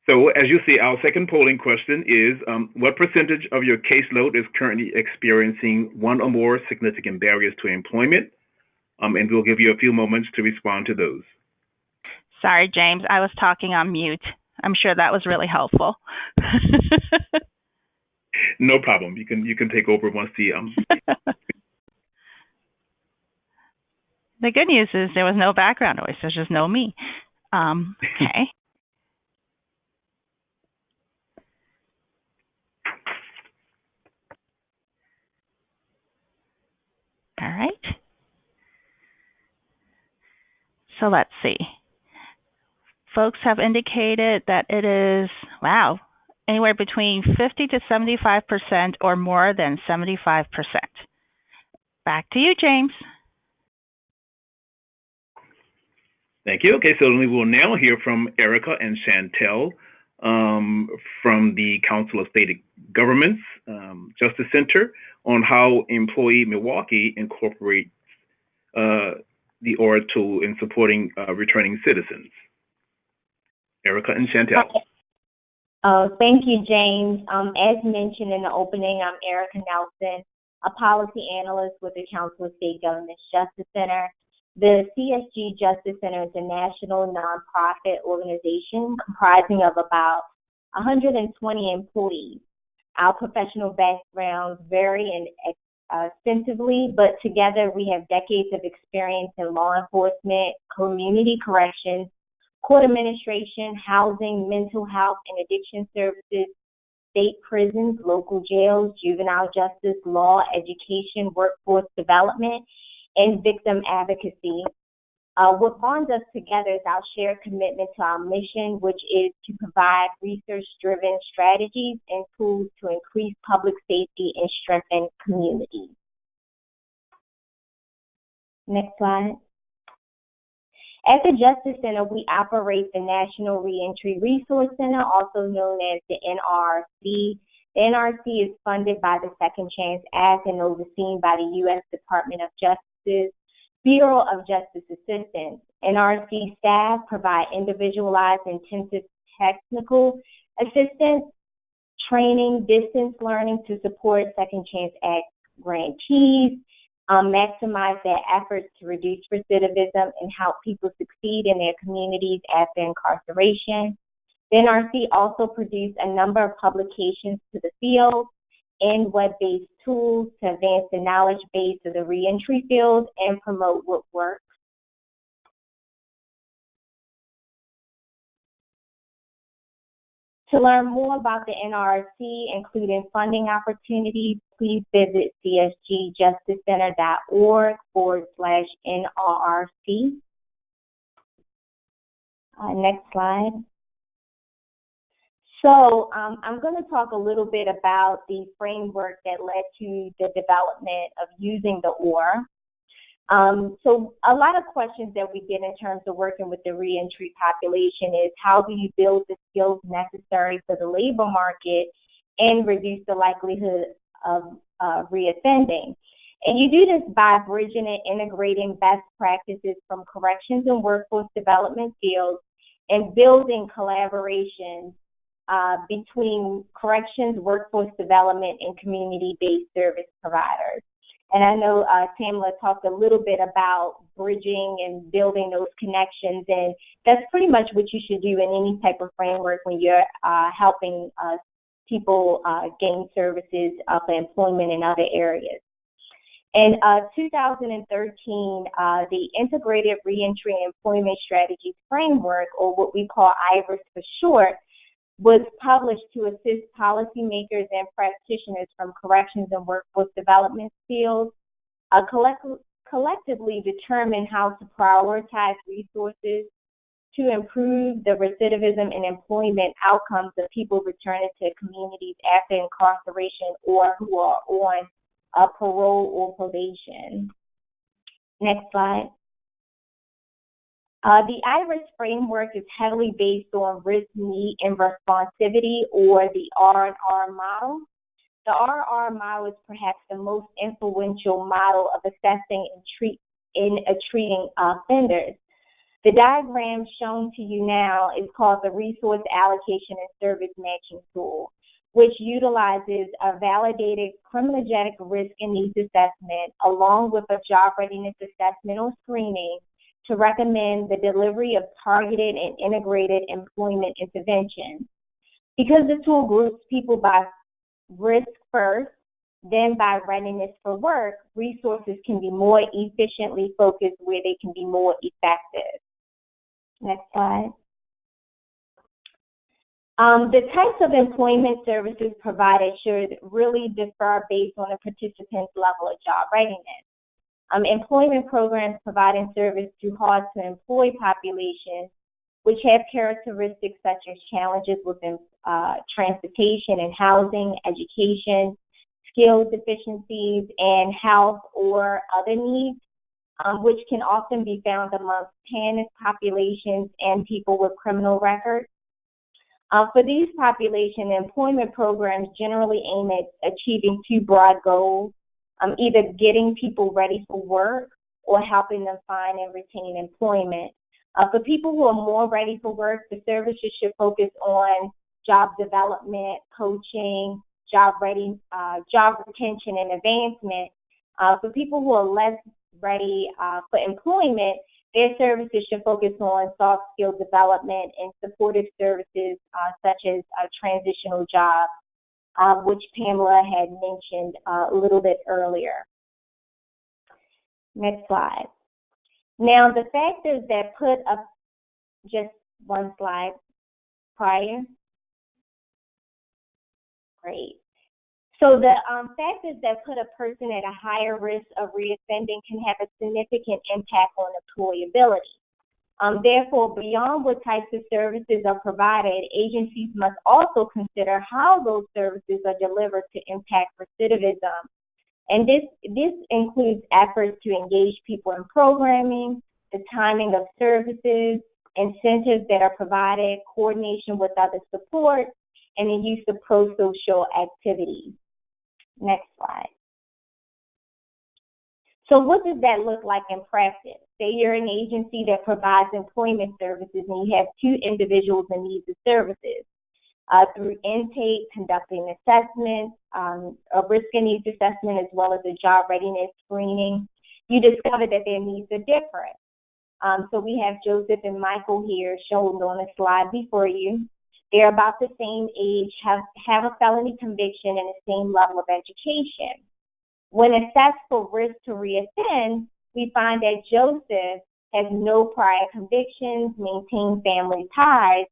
So as you see, our second polling question is, what percentage of your caseload is currently experiencing one or more significant barriers to employment? And we'll give you a few moments to respond to those. Sorry, James, I was talking on mute. I'm sure that was really helpful. No problem. You can take over once the The good news is there was no background noise. There's just no me. Okay. All right. So let's see. Folks have indicated that it is, Wow. Anywhere between 50 to 75% or more than 75%. Back to you, James. Thank you. Okay, so we will now hear from Erica and Chantel from the Council of State Governments Justice Center on how Employee Milwaukee incorporates the OWRA tool in supporting returning citizens. Erica and Chantel. Thank you, James. As mentioned in the opening, I'm Erica Nelson, a policy analyst with the Council of State Governments Justice Center. The CSG Justice Center is a national nonprofit organization comprising of about 120 employees. Our professional backgrounds vary extensively, but together we have decades of experience in law enforcement, community corrections, court administration, housing, mental health and addiction services, state prisons, local jails, juvenile justice, law, education, workforce development, and victim advocacy. What bonds us together is our shared commitment to our mission, which is to provide research-driven strategies and tools to increase public safety and strengthen communities. Next slide. At the Justice Center, we operate the National Reentry Resource Center, also known as the NRC. The NRC is funded by the Second Chance Act and overseen by the U.S. Department of Justice, Bureau of Justice Assistance. NRC staff provide individualized intensive technical assistance, training, distance learning to support Second Chance Act grantees, maximize their efforts to reduce recidivism and help people succeed in their communities after incarceration. The NRC also produced a number of publications to the field and web-based tools to advance the knowledge base of the reentry field and promote what works. To learn more about the NRC, including funding opportunities, please visit csgjusticeCenter.org/NRC. Next slide. So I'm going to talk a little bit about the framework that led to the development of using the OWRA. So a lot of questions that we get in terms of working with the reentry population is how do you build the skills necessary for the labor market and reduce the likelihood of reoffending. And you do this by bridging and integrating best practices from corrections and workforce development fields and building collaboration between corrections, workforce development, and community-based service providers. And I know Tamla talked a little bit about bridging and building those connections, and that's pretty much what you should do in any type of framework when you're helping people gain services for employment in other areas. In 2013, the Integrated Reentry and Employment Strategies Framework, or what we call IRES for short, was published to assist policymakers and practitioners from corrections and workforce development fields collectively determine how to prioritize resources to improve the recidivism and employment outcomes of people returning to communities after incarceration or who are on parole or probation. Next slide. The IRES framework is heavily based on risk, need, and responsivity, or the R&R model. The R&R model is perhaps the most influential model of assessing and treating offenders. The diagram shown to you now is called the Resource Allocation and Service Matching Tool, which utilizes a validated criminologic risk and needs assessment along with a job readiness assessment or screening to recommend the delivery of targeted and integrated employment interventions. Because the tool groups people by risk first, then by readiness for work, resources can be more efficiently focused where they can be more effective. Next slide. The types of employment services provided should really differ based on a participant's level of job readiness. Employment programs providing service to hard-to-employ populations which have characteristics such as challenges within transportation and housing, education, skill deficiencies, and health or other needs, which can often be found amongst TANF populations and people with criminal records. For these populations, employment programs generally aim at achieving two broad goals, either getting people ready for work or helping them find and retain employment. For people who are more ready for work, the services should focus on job development, coaching, job retention, and advancement. For people who are less ready for employment, their services should focus on soft skill development and supportive services such as transitional jobs, which Pamela had mentioned a little bit earlier. Next slide. Now, the factors that put up, just one slide prior. Great. So the factors that put a person at a higher risk of reoffending can have a significant impact on employability. Therefore, beyond what types of services are provided, agencies must also consider how those services are delivered to impact recidivism. And this includes efforts to engage people in programming, the timing of services, incentives that are provided, coordination with other support, and the use of pro-social activities. Next slide. So what does that look like in practice? Say you're an agency that provides employment services and you have two individuals in need of services. Through intake, conducting assessments, a risk and needs assessment, as well as a job readiness screening, you discover that their needs are different. So we have Joseph and Michael here shown on the slide before you. They're about the same age, have a felony conviction, and the same level of education. When assessed for risk to reoffend, we find that Joseph has no prior convictions, maintained family ties,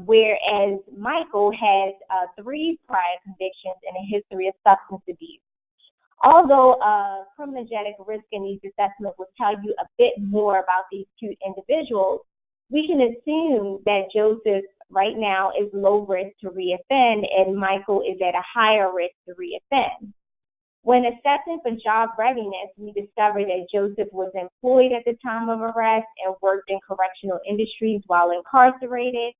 whereas Michael has 3 prior convictions and a history of substance abuse. Although a criminogenic risk and needs assessment will tell you a bit more about these two individuals, we can assume that Joseph right now is low risk to reoffend and Michael is at a higher risk to reoffend. When assessing for job readiness, we discovered that Joseph was employed at the time of arrest and worked in correctional industries while incarcerated,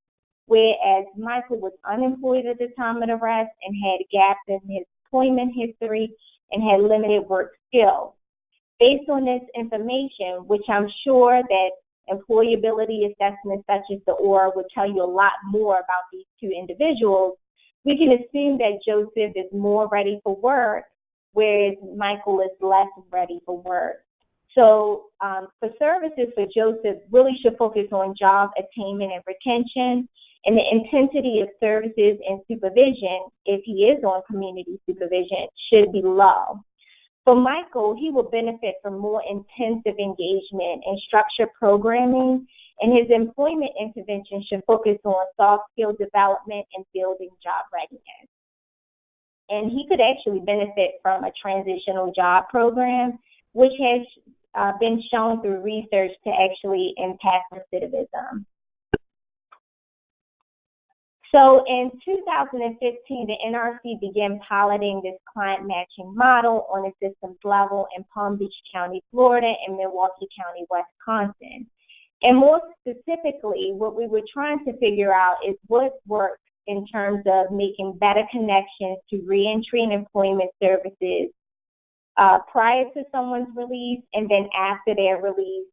whereas Michael was unemployed at the time of arrest and had gaps in his employment history and had limited work skills. Based on this information, which I'm sure that employability assessments such as the OWRA will tell you a lot more about these two individuals, we can assume that Joseph is more ready for work, whereas Michael is less ready for work. So for services for Joseph, really should focus on job attainment and retention, and the intensity of services and supervision, if he is on community supervision, should be low. For Michael, he will benefit from more intensive engagement and structured programming, and his employment intervention should focus on soft skill development and building job readiness. And he could actually benefit from a transitional job program, which has been shown through research to actually impact recidivism. So in 2015, the NRC began piloting this client matching model on a systems level in Palm Beach County, Florida, and Milwaukee County, Wisconsin. And more specifically, what we were trying to figure out is what works in terms of making better connections to reentry and employment services prior to someone's release and then after their release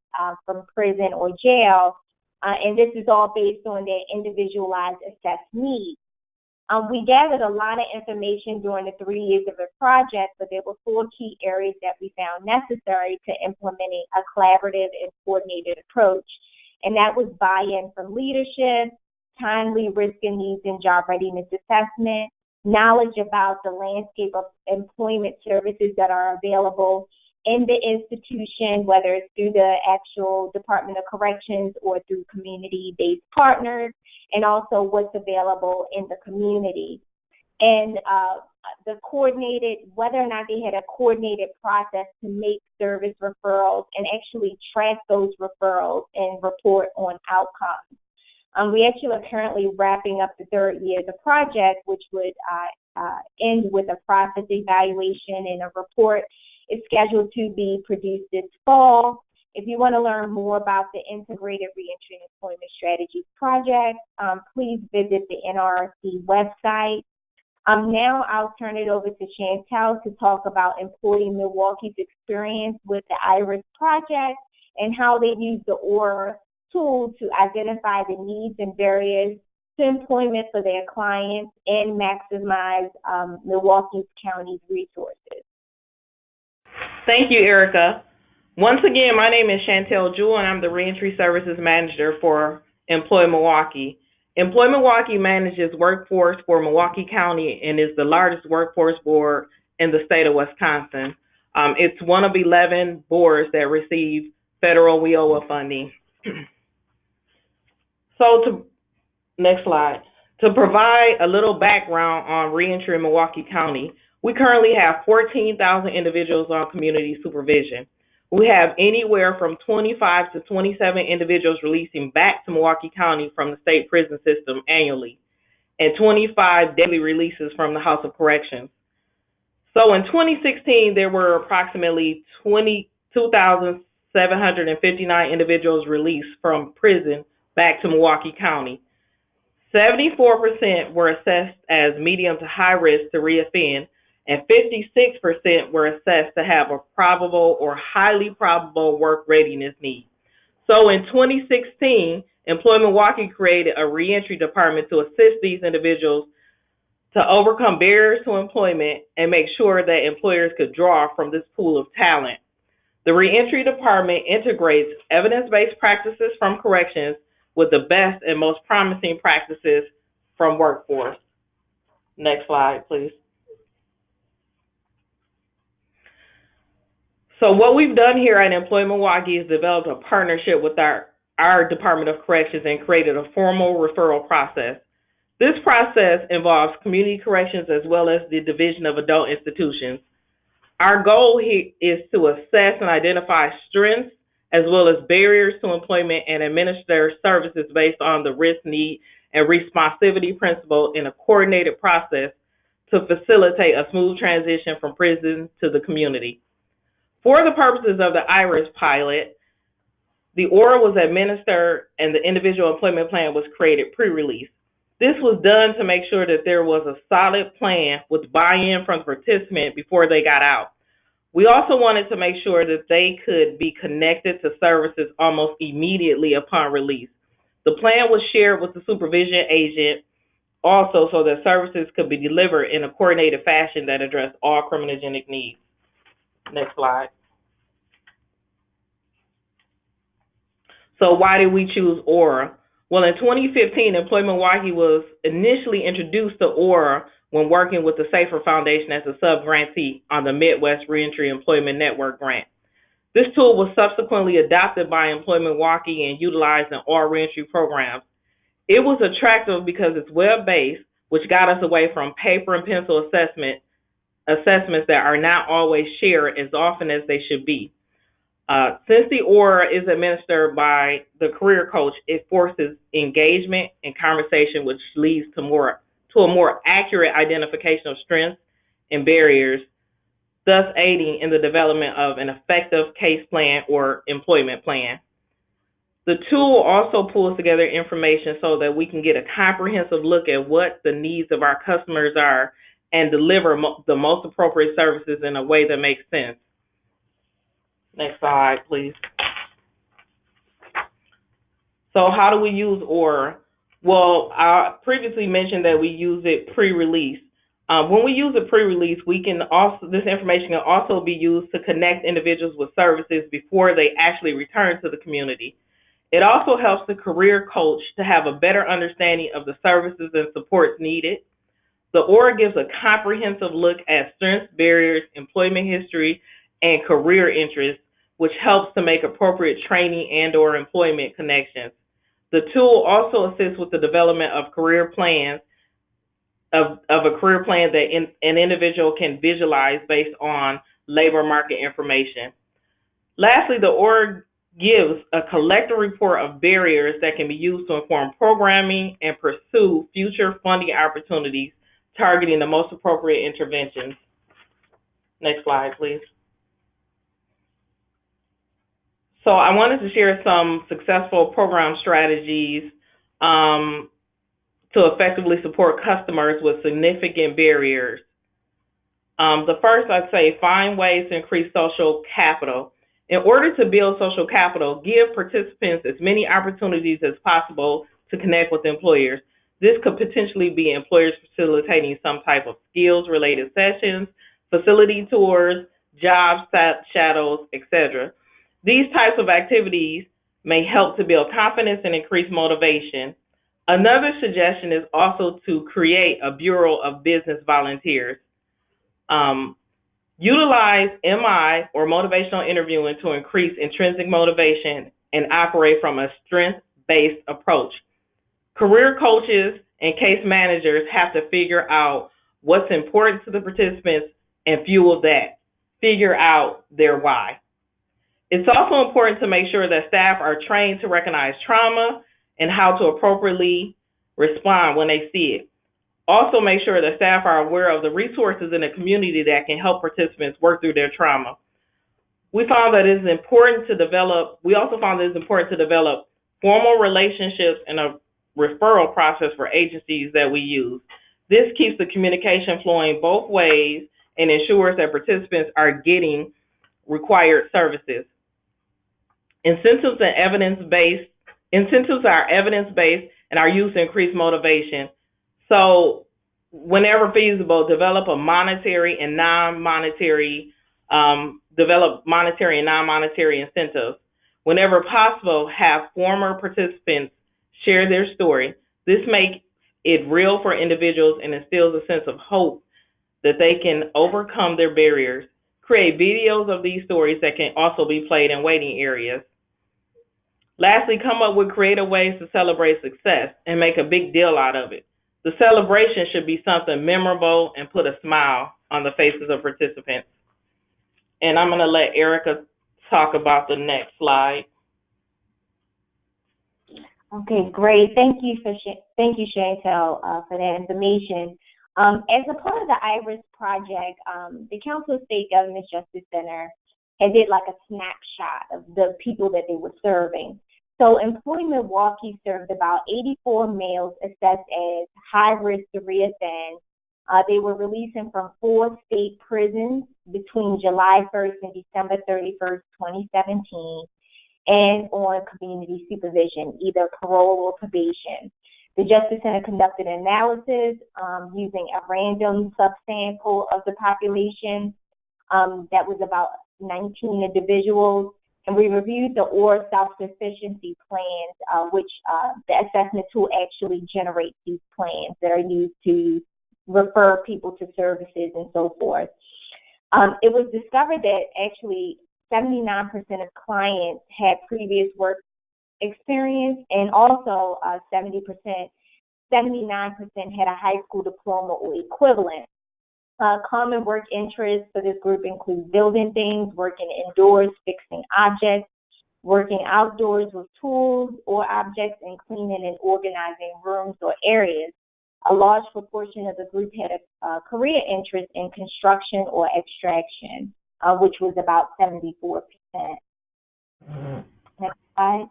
from prison or jail. And this is all based on their individualized assessed needs. We gathered a lot of information during the 3 years of the project, but there were 4 key areas that we found necessary to implementing a collaborative and coordinated approach. And that was buy-in from leadership, timely risk and needs and job readiness assessment, knowledge about the landscape of employment services that are available in the institution, whether it's through the actual Department of Corrections or through community-based partners, and also what's available in the community. And whether or not they had a coordinated process to make service referrals and actually track those referrals and report on outcomes. We actually are currently wrapping up the third year of the project, which would end with a process evaluation, and a report is scheduled to be produced this fall. If you want to learn more about the Integrated Reentry and Employment Strategies Project, please visit the NRC website. Now I'll turn it over to Chantel to talk about Employee Milwaukee's experience with the IRIS project and how they use the OWRA tool to identify the needs and barriers to employment for their clients and maximize Milwaukee County's resources. Thank you, Erica. Once again, my name is Chantel Jewell, and I'm the Reentry Services Manager for Employ Milwaukee. Employ Milwaukee manages workforce for Milwaukee County and is the largest workforce board in the state of Wisconsin. It's one of 11 boards that receive federal WIOA funding. Next slide. To provide a little background on reentry in Milwaukee County, we currently have 14,000 individuals on community supervision. We have anywhere from 25 to 27 individuals releasing back to Milwaukee County from the state prison system annually, and 25 daily releases from the House of Corrections. So in 2016, there were approximately 22,759 individuals released from prison back to Milwaukee County. 74% were assessed as medium to high risk to reoffend, and 56% were assessed to have a probable or highly probable work readiness need. So in 2016, Employ Milwaukee created a reentry department to assist these individuals to overcome barriers to employment and make sure that employers could draw from this pool of talent. The reentry department integrates evidence-based practices from corrections with the best and most promising practices from workforce. Next slide, please. So what we've done here at Employ Milwaukee is developed a partnership with our Department of Corrections and created a formal referral process. This process involves community corrections as well as the Division of Adult Institutions. Our goal here is to assess and identify strengths as well as barriers to employment and administer services based on the risk, need, and responsivity principle in a coordinated process to facilitate a smooth transition from prison to the community. For the purposes of the IRIS pilot, the OWRA was administered and the individual employment plan was created pre-release. This was done to make sure that there was a solid plan with buy-in from the participant before they got out. We also wanted to make sure that they could be connected to services almost immediately upon release. The plan was shared with the supervision agent also so that services could be delivered in a coordinated fashion that addressed all criminogenic needs. Next slide. So why did we choose OWRA? Well, in 2015, Employ Milwaukee was initially introduced to OWRA when working with the Safer Foundation as a sub-grantee on the Midwest Reentry Employment Network grant. This tool was subsequently adopted by Employ Milwaukee and utilized in all reentry programs. It was attractive because it's web-based, which got us away from paper and pencil assessments that are not always shared as often as they should be. Since the OWRA is administered by the career coach, it forces engagement and conversation, which leads to a more accurate identification of strengths and barriers, thus aiding in the development of an effective case plan or employment plan. The tool also pulls together information so that we can get a comprehensive look at what the needs of our customers are and deliver the most appropriate services in a way that makes sense. Next slide, please. So how do we use OWRA? Well, I previously mentioned that we use it pre-release. When we use it pre-release, this information can also be used to connect individuals with services before they actually return to the community. It also helps the career coach to have a better understanding of the services and supports needed. The OWRA gives a comprehensive look at strengths, barriers, employment history, and career interests, which helps to make appropriate training and/or employment connections. The tool also assists with the development of career plans of a career plan that an individual can visualize based on labor market information. Lastly, the OWRA gives a collective report of barriers that can be used to inform programming and pursue future funding opportunities targeting the most appropriate interventions. Next slide, please. So I wanted to share some successful program strategies to effectively support customers with significant barriers. The first, I'd say, find ways to increase social capital. In order to build social capital, give participants as many opportunities as possible to connect with employers. This could potentially be employers facilitating some type of skills-related sessions, facility tours, job shadows, etc. These types of activities may help to build confidence and increase motivation. Another suggestion is also to create a Bureau of Business Volunteers. Utilize MI or motivational interviewing to increase intrinsic motivation and operate from a strength-based approach. Career coaches and case managers have to figure out what's important to the participants and fuel that. Figure out their why. It's also important to make sure that staff are trained to recognize trauma and how to appropriately respond when they see it. Also, make sure that staff are aware of the resources in the community that can help participants work through their trauma. We also found that it is important to develop formal relationships and a referral process for agencies that we use. This keeps the communication flowing both ways and ensures that participants are getting required services. Incentives are evidence-based and are used to increase motivation. So whenever feasible, develop monetary and non-monetary incentives. Whenever possible, have former participants share their story. This makes it real for individuals and instills a sense of hope that they can overcome their barriers. Create videos of these stories that can also be played in waiting areas. Lastly, come up with creative ways to celebrate success and make a big deal out of it. The celebration should be something memorable and put a smile on the faces of participants. And I'm going to let Erica talk about the next slide. Okay, great. Thank you, Chantel, for that information. As a part of the IRIS project, the Council of State Government Justice Center had did like a snapshot of the people that they were serving. So Employment Milwaukee served about 84 males assessed as high-risk to reoffend. They were releasing from 4 state prisons between July 1st and December 31st, 2017, and on community supervision, either parole or probation. The Justice Center conducted an analysis using a random subsample of the population that was about 19 individuals. And we reviewed the OWRA self-sufficiency plans, which the assessment tool actually generates these plans that are used to refer people to services and so forth. It was discovered that actually 79% of clients had previous work experience, and also 79% had a high school diploma or equivalent. Common work interests for this group include building things, working indoors, fixing objects, working outdoors with tools or objects, and cleaning and organizing rooms or areas. A large proportion of the group had a career interest in construction or extraction, which was about 74%. Next slide.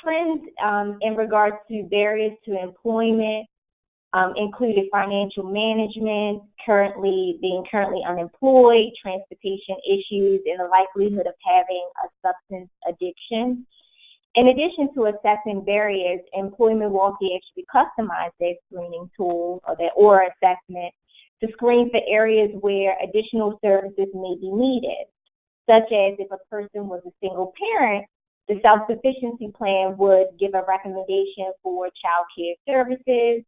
Trends in regards to barriers to employment included financial management, being currently unemployed, transportation issues, and the likelihood of having a substance addiction. In addition to assessing barriers, Employment Milwaukee actually customized their screening tool, or their OWRA assessment, to screen for areas where additional services may be needed, such as if a person was a single parent, the self-sufficiency plan would give a recommendation for child care services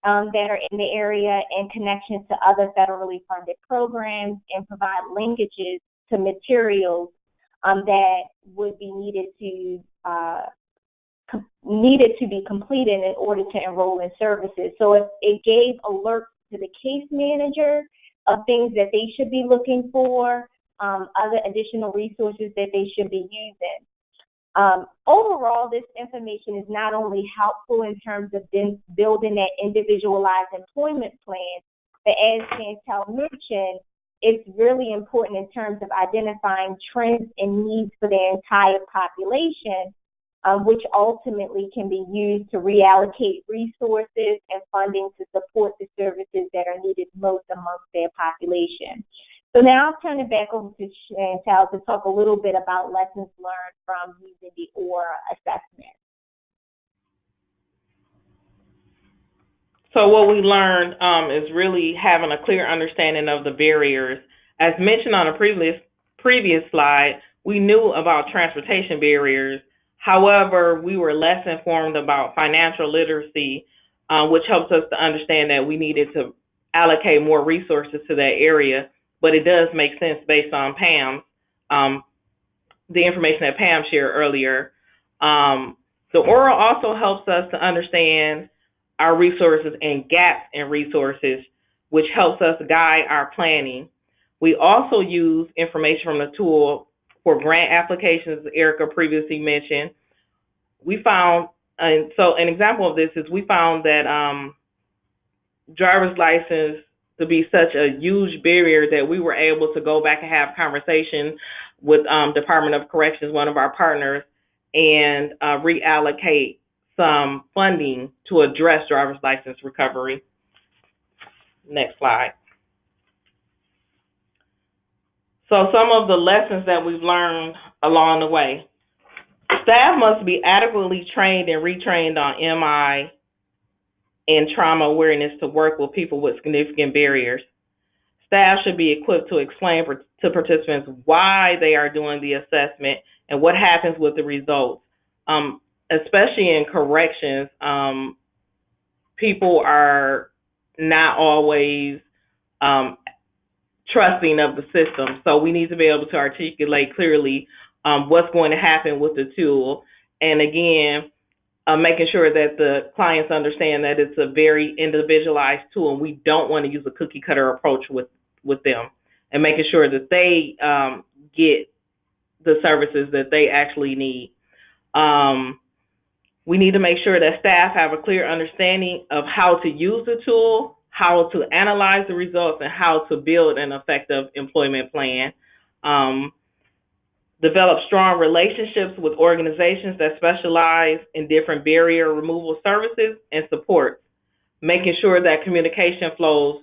that are in the area and connections to other federally funded programs, and provide linkages to materials that would be needed to needed to be completed in order to enroll in services. So it gave alerts to the case manager of things that they should be looking for, other additional resources that they should be using. Overall, this information is not only helpful in terms of building that individualized employment plan, but as Chantel mentioned, it's really important in terms of identifying trends and needs for the entire population, which ultimately can be used to reallocate resources and funding to support the services that are needed most amongst their population. So now I'll turn it back over to Chantel to talk a little bit about lessons learned from using the OWRA assessment. So what we learned is really having a clear understanding of the barriers. As mentioned on a previous slide, we knew about transportation barriers. However, we were less informed about financial literacy, which helps us to understand that we needed to allocate more resources to that area. But it does make sense based on Pam's, the information that Pam shared earlier. The OWRA also helps us to understand our resources and gaps in resources, which helps us guide our planning. We also use information from the tool for grant applications, as Erica previously mentioned. We found, and so an example of this is we found that driver's license to be such a huge barrier that we were able to go back and have conversations with Department of Corrections, one of our partners, and reallocate some funding to address driver's license recovery. Next slide. So some of the lessons that we've learned along the way. Staff must be adequately trained and retrained on MI and trauma awareness to work with people with significant barriers. Staff should be equipped to explain to participants why they are doing the assessment and what happens with the results. Especially in corrections, people are not always trusting of the system. So we need to be able to articulate clearly what's going to happen with the tool. And again, making sure that the clients understand that it's a very individualized tool and we don't want to use a cookie cutter approach with them, and making sure that they get the services that they actually need. We need to make sure that staff have a clear understanding of how to use the tool, how to analyze the results, and how to build an effective employment plan. Develop strong relationships with organizations that specialize in different barrier removal services and supports, making sure that communication flows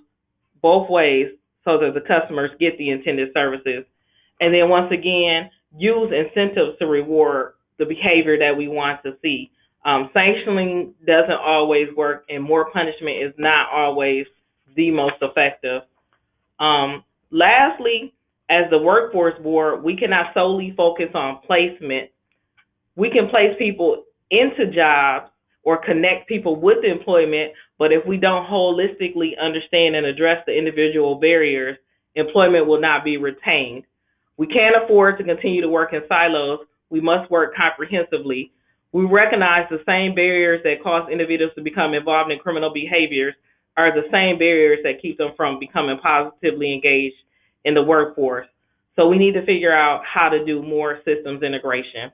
both ways so that the customers get the intended services. And then once again, use incentives to reward the behavior that we want to see. Sanctioning doesn't always work, and more punishment is not always the most effective. Lastly, as the workforce board, we cannot solely focus on placement. We can place people into jobs or connect people with employment, but if we don't holistically understand and address the individual barriers, employment will not be retained. We can't afford to continue to work in silos. We must work comprehensively. We recognize the same barriers that cause individuals to become involved in criminal behaviors are the same barriers that keep them from becoming positively engaged in the workforce. So we need to figure out how to do more systems integration.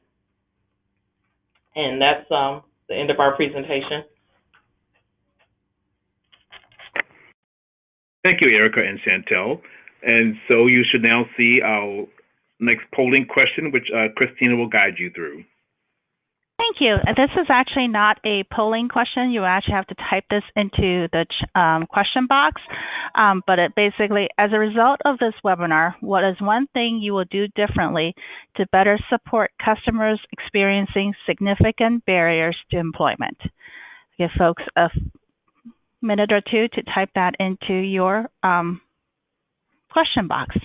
And that's the end of our presentation. Thank you, Erica and Chantel. And so you should now see our next polling question, which Christina will guide you through. Thank you. This is actually not a polling question. You actually have to type this into the question box. But it basically, as a result of this webinar, what is one thing you will do differently to better support customers experiencing significant barriers to employment? Give folks a minute or two to type that into your question box.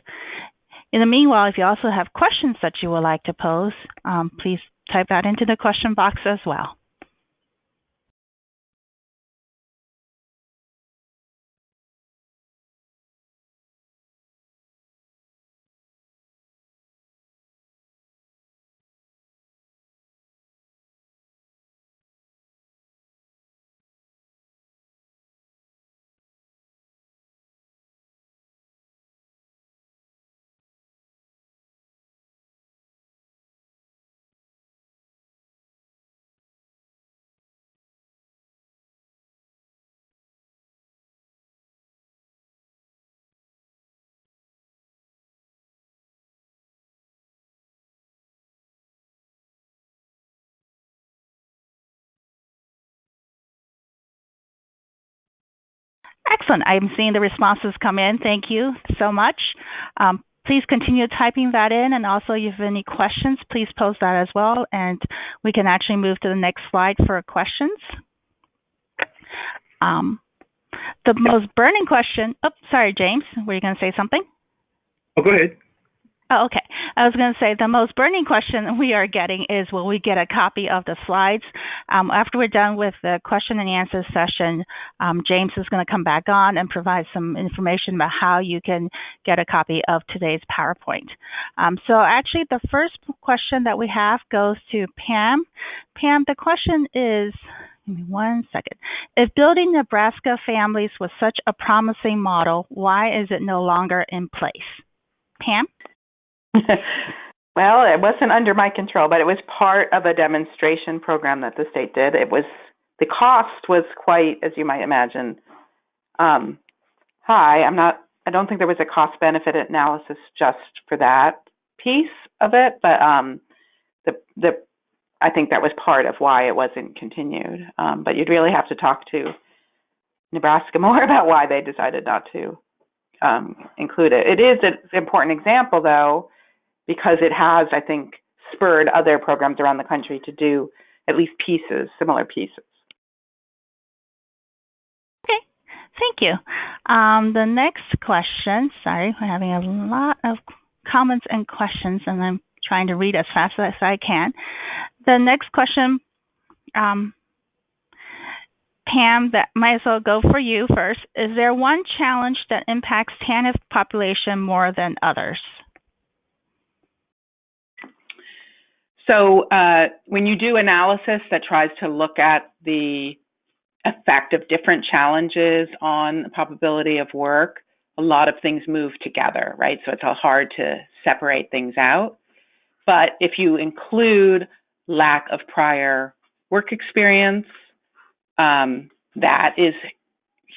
In the meanwhile, if you also have questions that you would like to pose, please type that into the question box as well. Excellent. I'm seeing the responses come in. Thank you so much. Please continue typing that in, and also if you have any questions, please post that as well, and we can actually move to the next slide for questions. The most burning question, sorry, James, were you going to say something? Oh, go ahead. Oh, okay. I was going to say the most burning question we are getting is, will we get a copy of the slides? After we're done with the question and answer session, James is going to come back on and provide some information about how you can get a copy of today's PowerPoint. So actually, the first question that we have goes to Pam. Pam, the question is, give me 1 second. If building Nebraska families was such a promising model, why is it no longer in place? Pam? Well, it wasn't under my control, but it was part of a demonstration program that the state did. The cost was quite, as you might imagine, high. I don't think there was a cost benefit analysis just for that piece of it, but I think that was part of why it wasn't continued. But you'd really have to talk to Nebraska more about why they decided not to include it. It is an important example, though, because it has, I think, spurred other programs around the country to do at least similar pieces. Okay, thank you. The next question, sorry, we're having a lot of comments and questions, and I'm trying to read as fast as I can. The next question, Pam, that might as well go for you first. Is there one challenge that impacts TANF population more than others? So when you do analysis that tries to look at the effect of different challenges on the probability of work, a lot of things move together, right? So it's hard to separate things out. But if you include lack of prior work experience, that is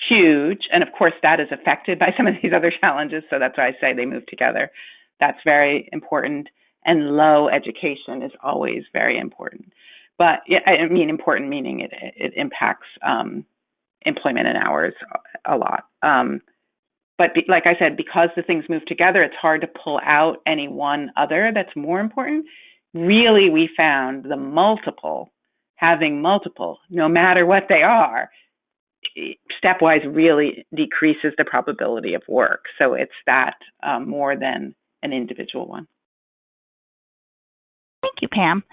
huge. And of course, that is affected by some of these other challenges. So that's why I say they move together. That's very important. And low education is always very important. But I mean, important meaning it impacts employment and hours a lot. But like I said, because the things move together, it's hard to pull out any one other that's more important. Really, we found having multiple, no matter what they are, stepwise really decreases the probability of work. So it's that more than an individual one. Thank you, Pam.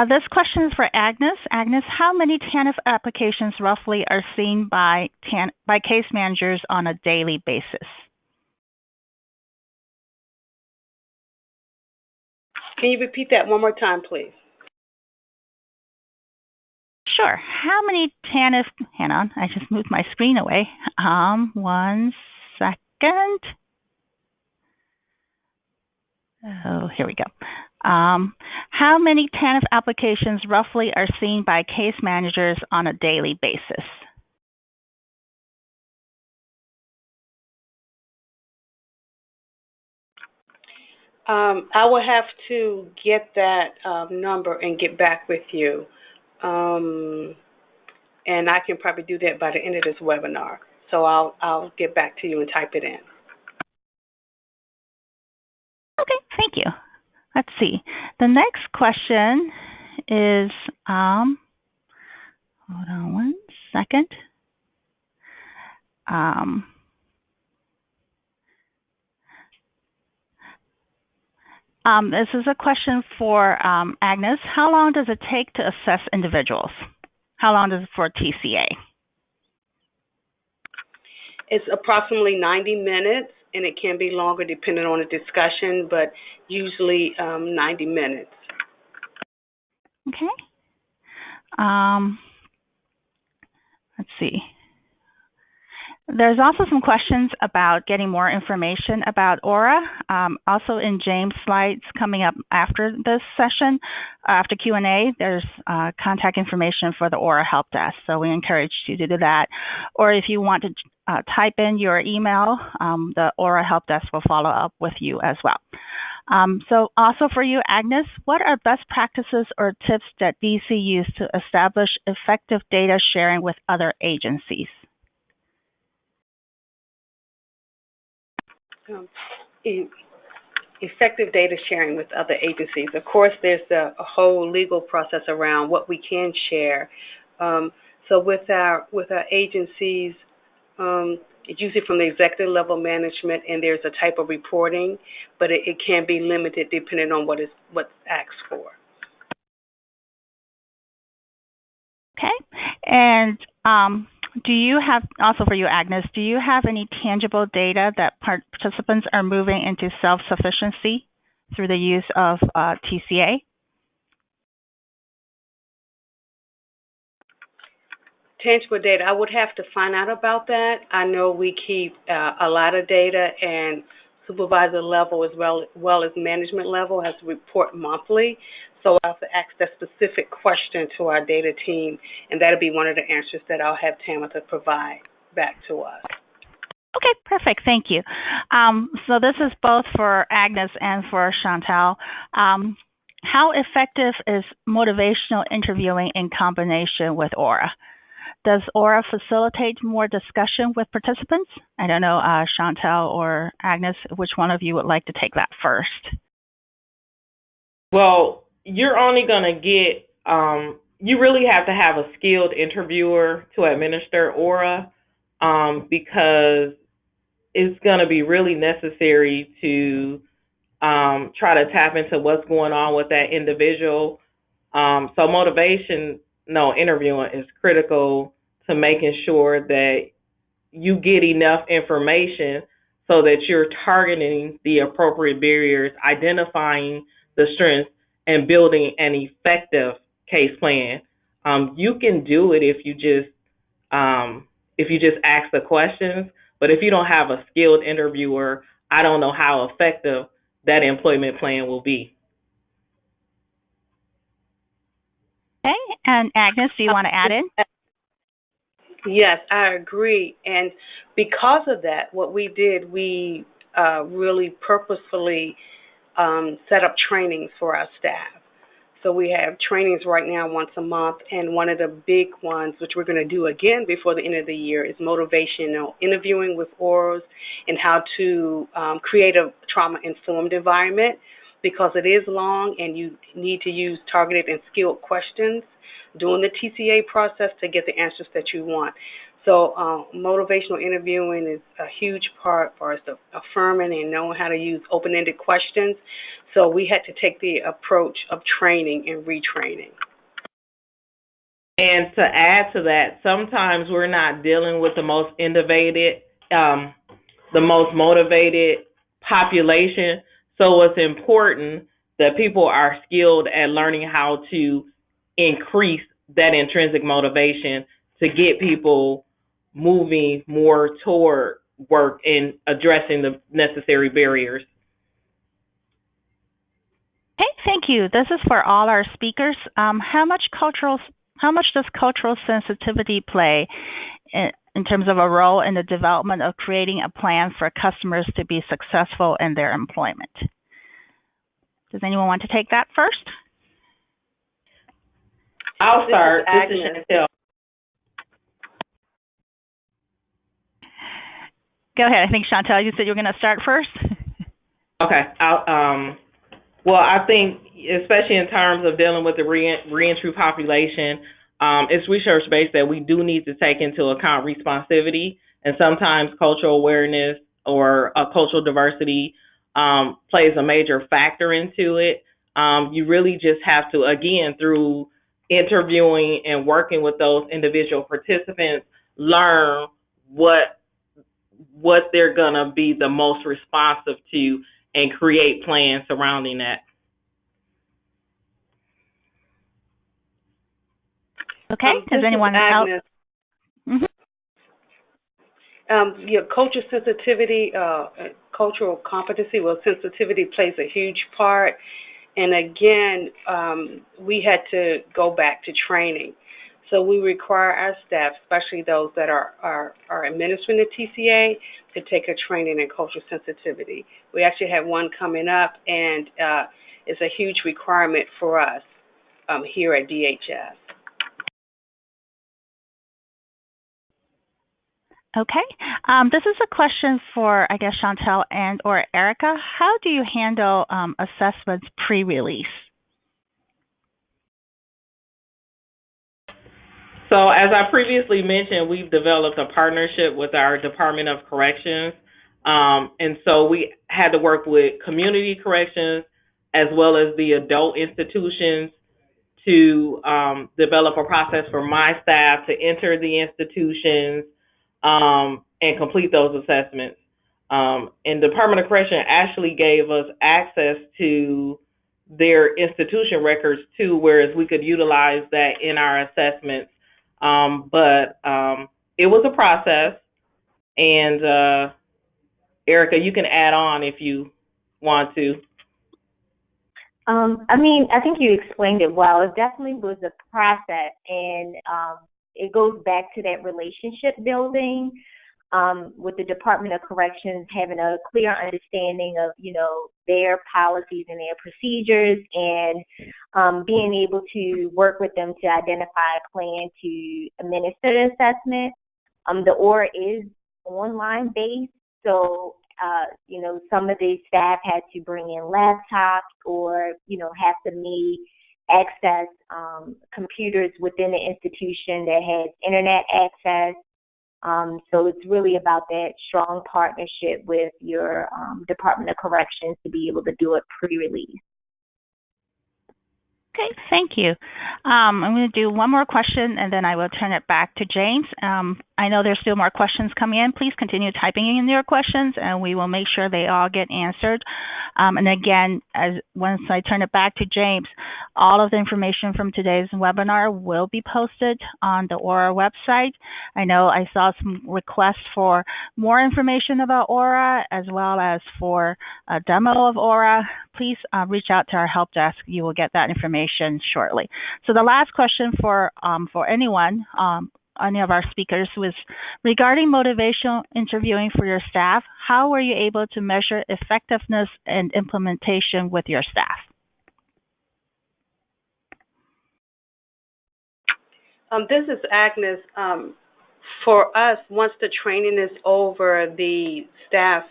This question is for Agnes. Agnes, how many TANF applications roughly are seen by case managers on a daily basis? Can you repeat that one more time, please? Sure. How many TANF, hang on, I just moved my screen away. 1 second. Oh, here we go. How many TANF applications roughly are seen by case managers on a daily basis? I will have to get that number and get back with you. And I can probably do that by the end of this webinar. So I'll get back to you and type it in. Okay, thank you. Let's see. The next question is, hold on 1 second. This is a question for Agnes. How long does it take to assess individuals? How long does it for TCA? It's approximately 90 minutes, and it can be longer depending on the discussion, but usually 90 minutes. Okay. Let's see. There's also some questions about getting more information about OWRA. Also in James' slides coming up after this session, after Q&A, there's contact information for the OWRA Help Desk. So we encourage you to do that. Or if you want to type in your email, the OWRA Help Desk will follow up with you as well. So also for you, Agnes, what are best practices or tips that DC use to establish effective data sharing with other agencies? Um, e- Effective data sharing with other agencies. Of course, there's a whole legal process around what we can share. So with our agencies, it's usually from the executive level management, and there's a type of reporting, but it can be limited depending on what's asked for. Okay. And do you have, also for you, Agnes, do you have any tangible data that participants are moving into self-sufficiency through the use of TCA? Tangible data, I would have to find out about that. I know we keep a lot of data, and supervisor level as well as management level has to report monthly. So I'll have to ask that specific question to our data team, and that'll be one of the answers that I'll have Tamitha provide back to us. Okay, perfect. Thank you. So this is both for Agnes and for Chantal. How effective is motivational interviewing in combination with OWRA? Does OWRA facilitate more discussion with participants? I don't know, Chantal or Agnes, which one of you would like to take that first? Well, you're only going to get, you really have to have a skilled interviewer to administer OWRA because it's going to be really necessary to try to tap into what's going on with that individual. So interviewing is critical to making sure that you get enough information so that you're targeting the appropriate barriers, identifying the strengths, and building an effective case plan. You can do it if you just ask the questions, but if you don't have a skilled interviewer, I don't know how effective that employment plan will be. Okay, and Agnes, do you want to add in? Yes, I agree. And because of that, what we did, we really purposefully set up trainings for our staff. So we have trainings right now once a month, and one of the big ones, which we're going to do again before the end of the year, is motivational interviewing with OWRAs and how to create a trauma-informed environment, because it is long and you need to use targeted and skilled questions during the TCA process to get the answers that you want. So motivational interviewing is a huge part for us, affirming and knowing how to use open-ended questions. So we had to take the approach of training and retraining. And to add to that, sometimes we're not dealing with the most innovative, the most motivated population. So it's important that people are skilled at learning how to increase that intrinsic motivation to get people moving more toward work and addressing the necessary barriers. Okay, thank you. This is for all our speakers. How much does cultural sensitivity play in terms of a role in the development of creating a plan for customers to be successful in their employment? Does anyone want to take that first? I'll start. This is Chantel. Go ahead. I think, Chantal, you said you were going to start first. Okay. Well, I think, especially in terms of dealing with the reentry population, it's research-based that we do need to take into account responsivity, and sometimes cultural awareness or cultural diversity plays a major factor into it. You really just have to, again, through interviewing and working with those individual participants, learn what they're going to be the most responsive to and create plans surrounding that. Okay, does anyone else? Culture sensitivity, cultural competency, sensitivity plays a huge part. And again, we had to go back to training. So we require our staff, especially those that are administering the TCA, to take a training in cultural sensitivity. We actually have one coming up, and it's a huge requirement for us here at DHS. Okay. This is a question for, I guess, Chantel and or Erica. How do you handle assessments pre-release? So as I previously mentioned, we've developed a partnership with our Department of Corrections. And so we had to work with community corrections as well as the adult institutions to develop a process for my staff to enter the institutions and complete those assessments. And Department of Correction actually gave us access to their institution records too, whereas we could utilize that in our assessments. But it was a process, and Erica, you can add on if you want to. I think you explained it well. It definitely was a process, and it goes back to that relationship building with the Department of Corrections, having a clear understanding of, their policies and their procedures, and being able to work with them to identify a plan to administer the assessment. The OWRA is online based, so some of the staff had to bring in laptops or, have to meet access computers within the institution that has internet access. So it's really about that strong partnership with your Department of Corrections to be able to do it pre-release. Okay, thank you. I'm going to do one more question, and then I will turn it back to James. I know there's still more questions coming in. Please continue typing in your questions, and we will make sure they all get answered. And again, once I turn it back to James, all of the information from today's webinar will be posted on the OWRA website. I know I saw some requests for more information about OWRA, as well as for a demo of OWRA. Please reach out to our help desk. You will get that information shortly. So the last question for anyone, any of our speakers, was regarding motivational interviewing for your staff. How were you able to measure effectiveness and implementation with your staff? This is Agnes. For us, once the training is over, the staff,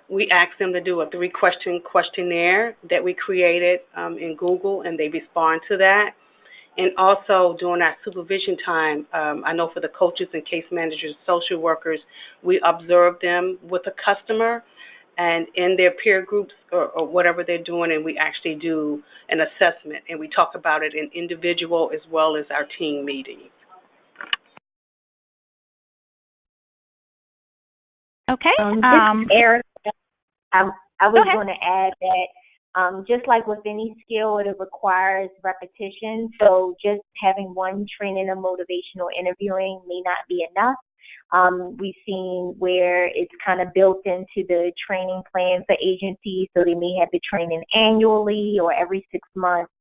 we ask them to do a 3-question questionnaire that we created in Google, and they respond to that. And also during our supervision time, I know for the coaches and case managers, social workers, we observe them with a customer and in their peer groups or whatever they're doing, and we actually do an assessment, and we talk about it in individual as well as our team meetings. Okay. Eric, I was going to add that just like with any skill, it requires repetition. So just having one training of motivational interviewing may not be enough. We've seen where it's kind of built into the training plan for agencies, so they may have the training annually or every 6 months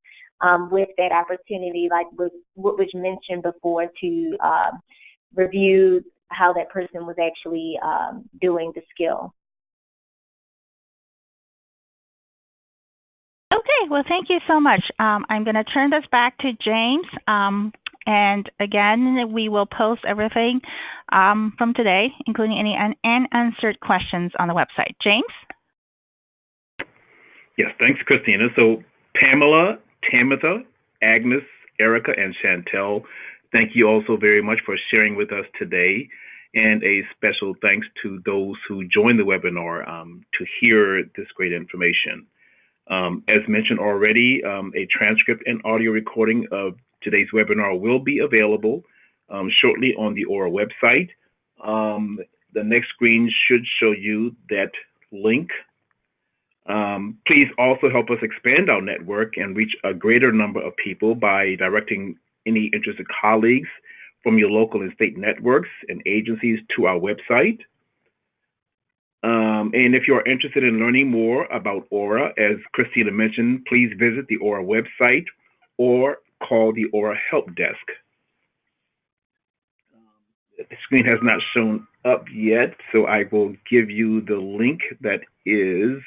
with that opportunity, like what was mentioned before, to review how that person was actually doing the skill. Okay, well, thank you so much. I'm going to turn this back to James. And again, we will post everything from today, including any unanswered questions on the website. James? Yes, thanks, Christina. So Pamela, Tamitha, Agnes, Erica, and Chantel, thank you also very much for sharing with us today. And a special thanks to those who joined the webinar to hear this great information. As mentioned already, a transcript and audio recording of today's webinar will be available shortly on the OWRA website. The next screen should show you that link. Please also help us expand our network and reach a greater number of people by directing any interested colleagues from your local and state networks and agencies to our website. And if you're interested in learning more about OWRA, as Christina mentioned, please visit the OWRA website or call the OWRA help desk. The screen has not shown up yet, so I will give you the link that is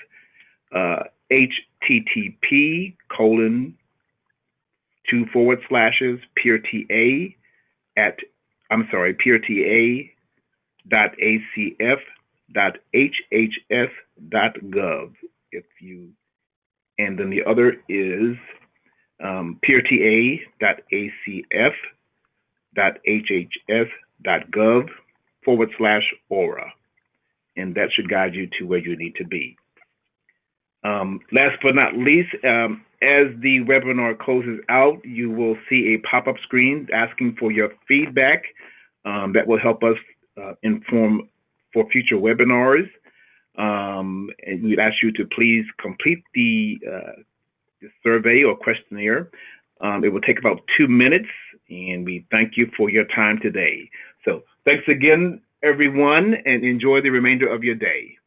http://peerta peerta.acf.hhs.gov. And then the other is peerta.acf.hhs.gov/OWRA. And that should guide you to where you need to be. Last but not least, as the webinar closes out, you will see a pop-up screen asking for your feedback. That will help us inform for future webinars. And we'd ask you to please complete the survey or questionnaire. It will take about 2 minutes, and we thank you for your time today. So thanks again, everyone, and enjoy the remainder of your day.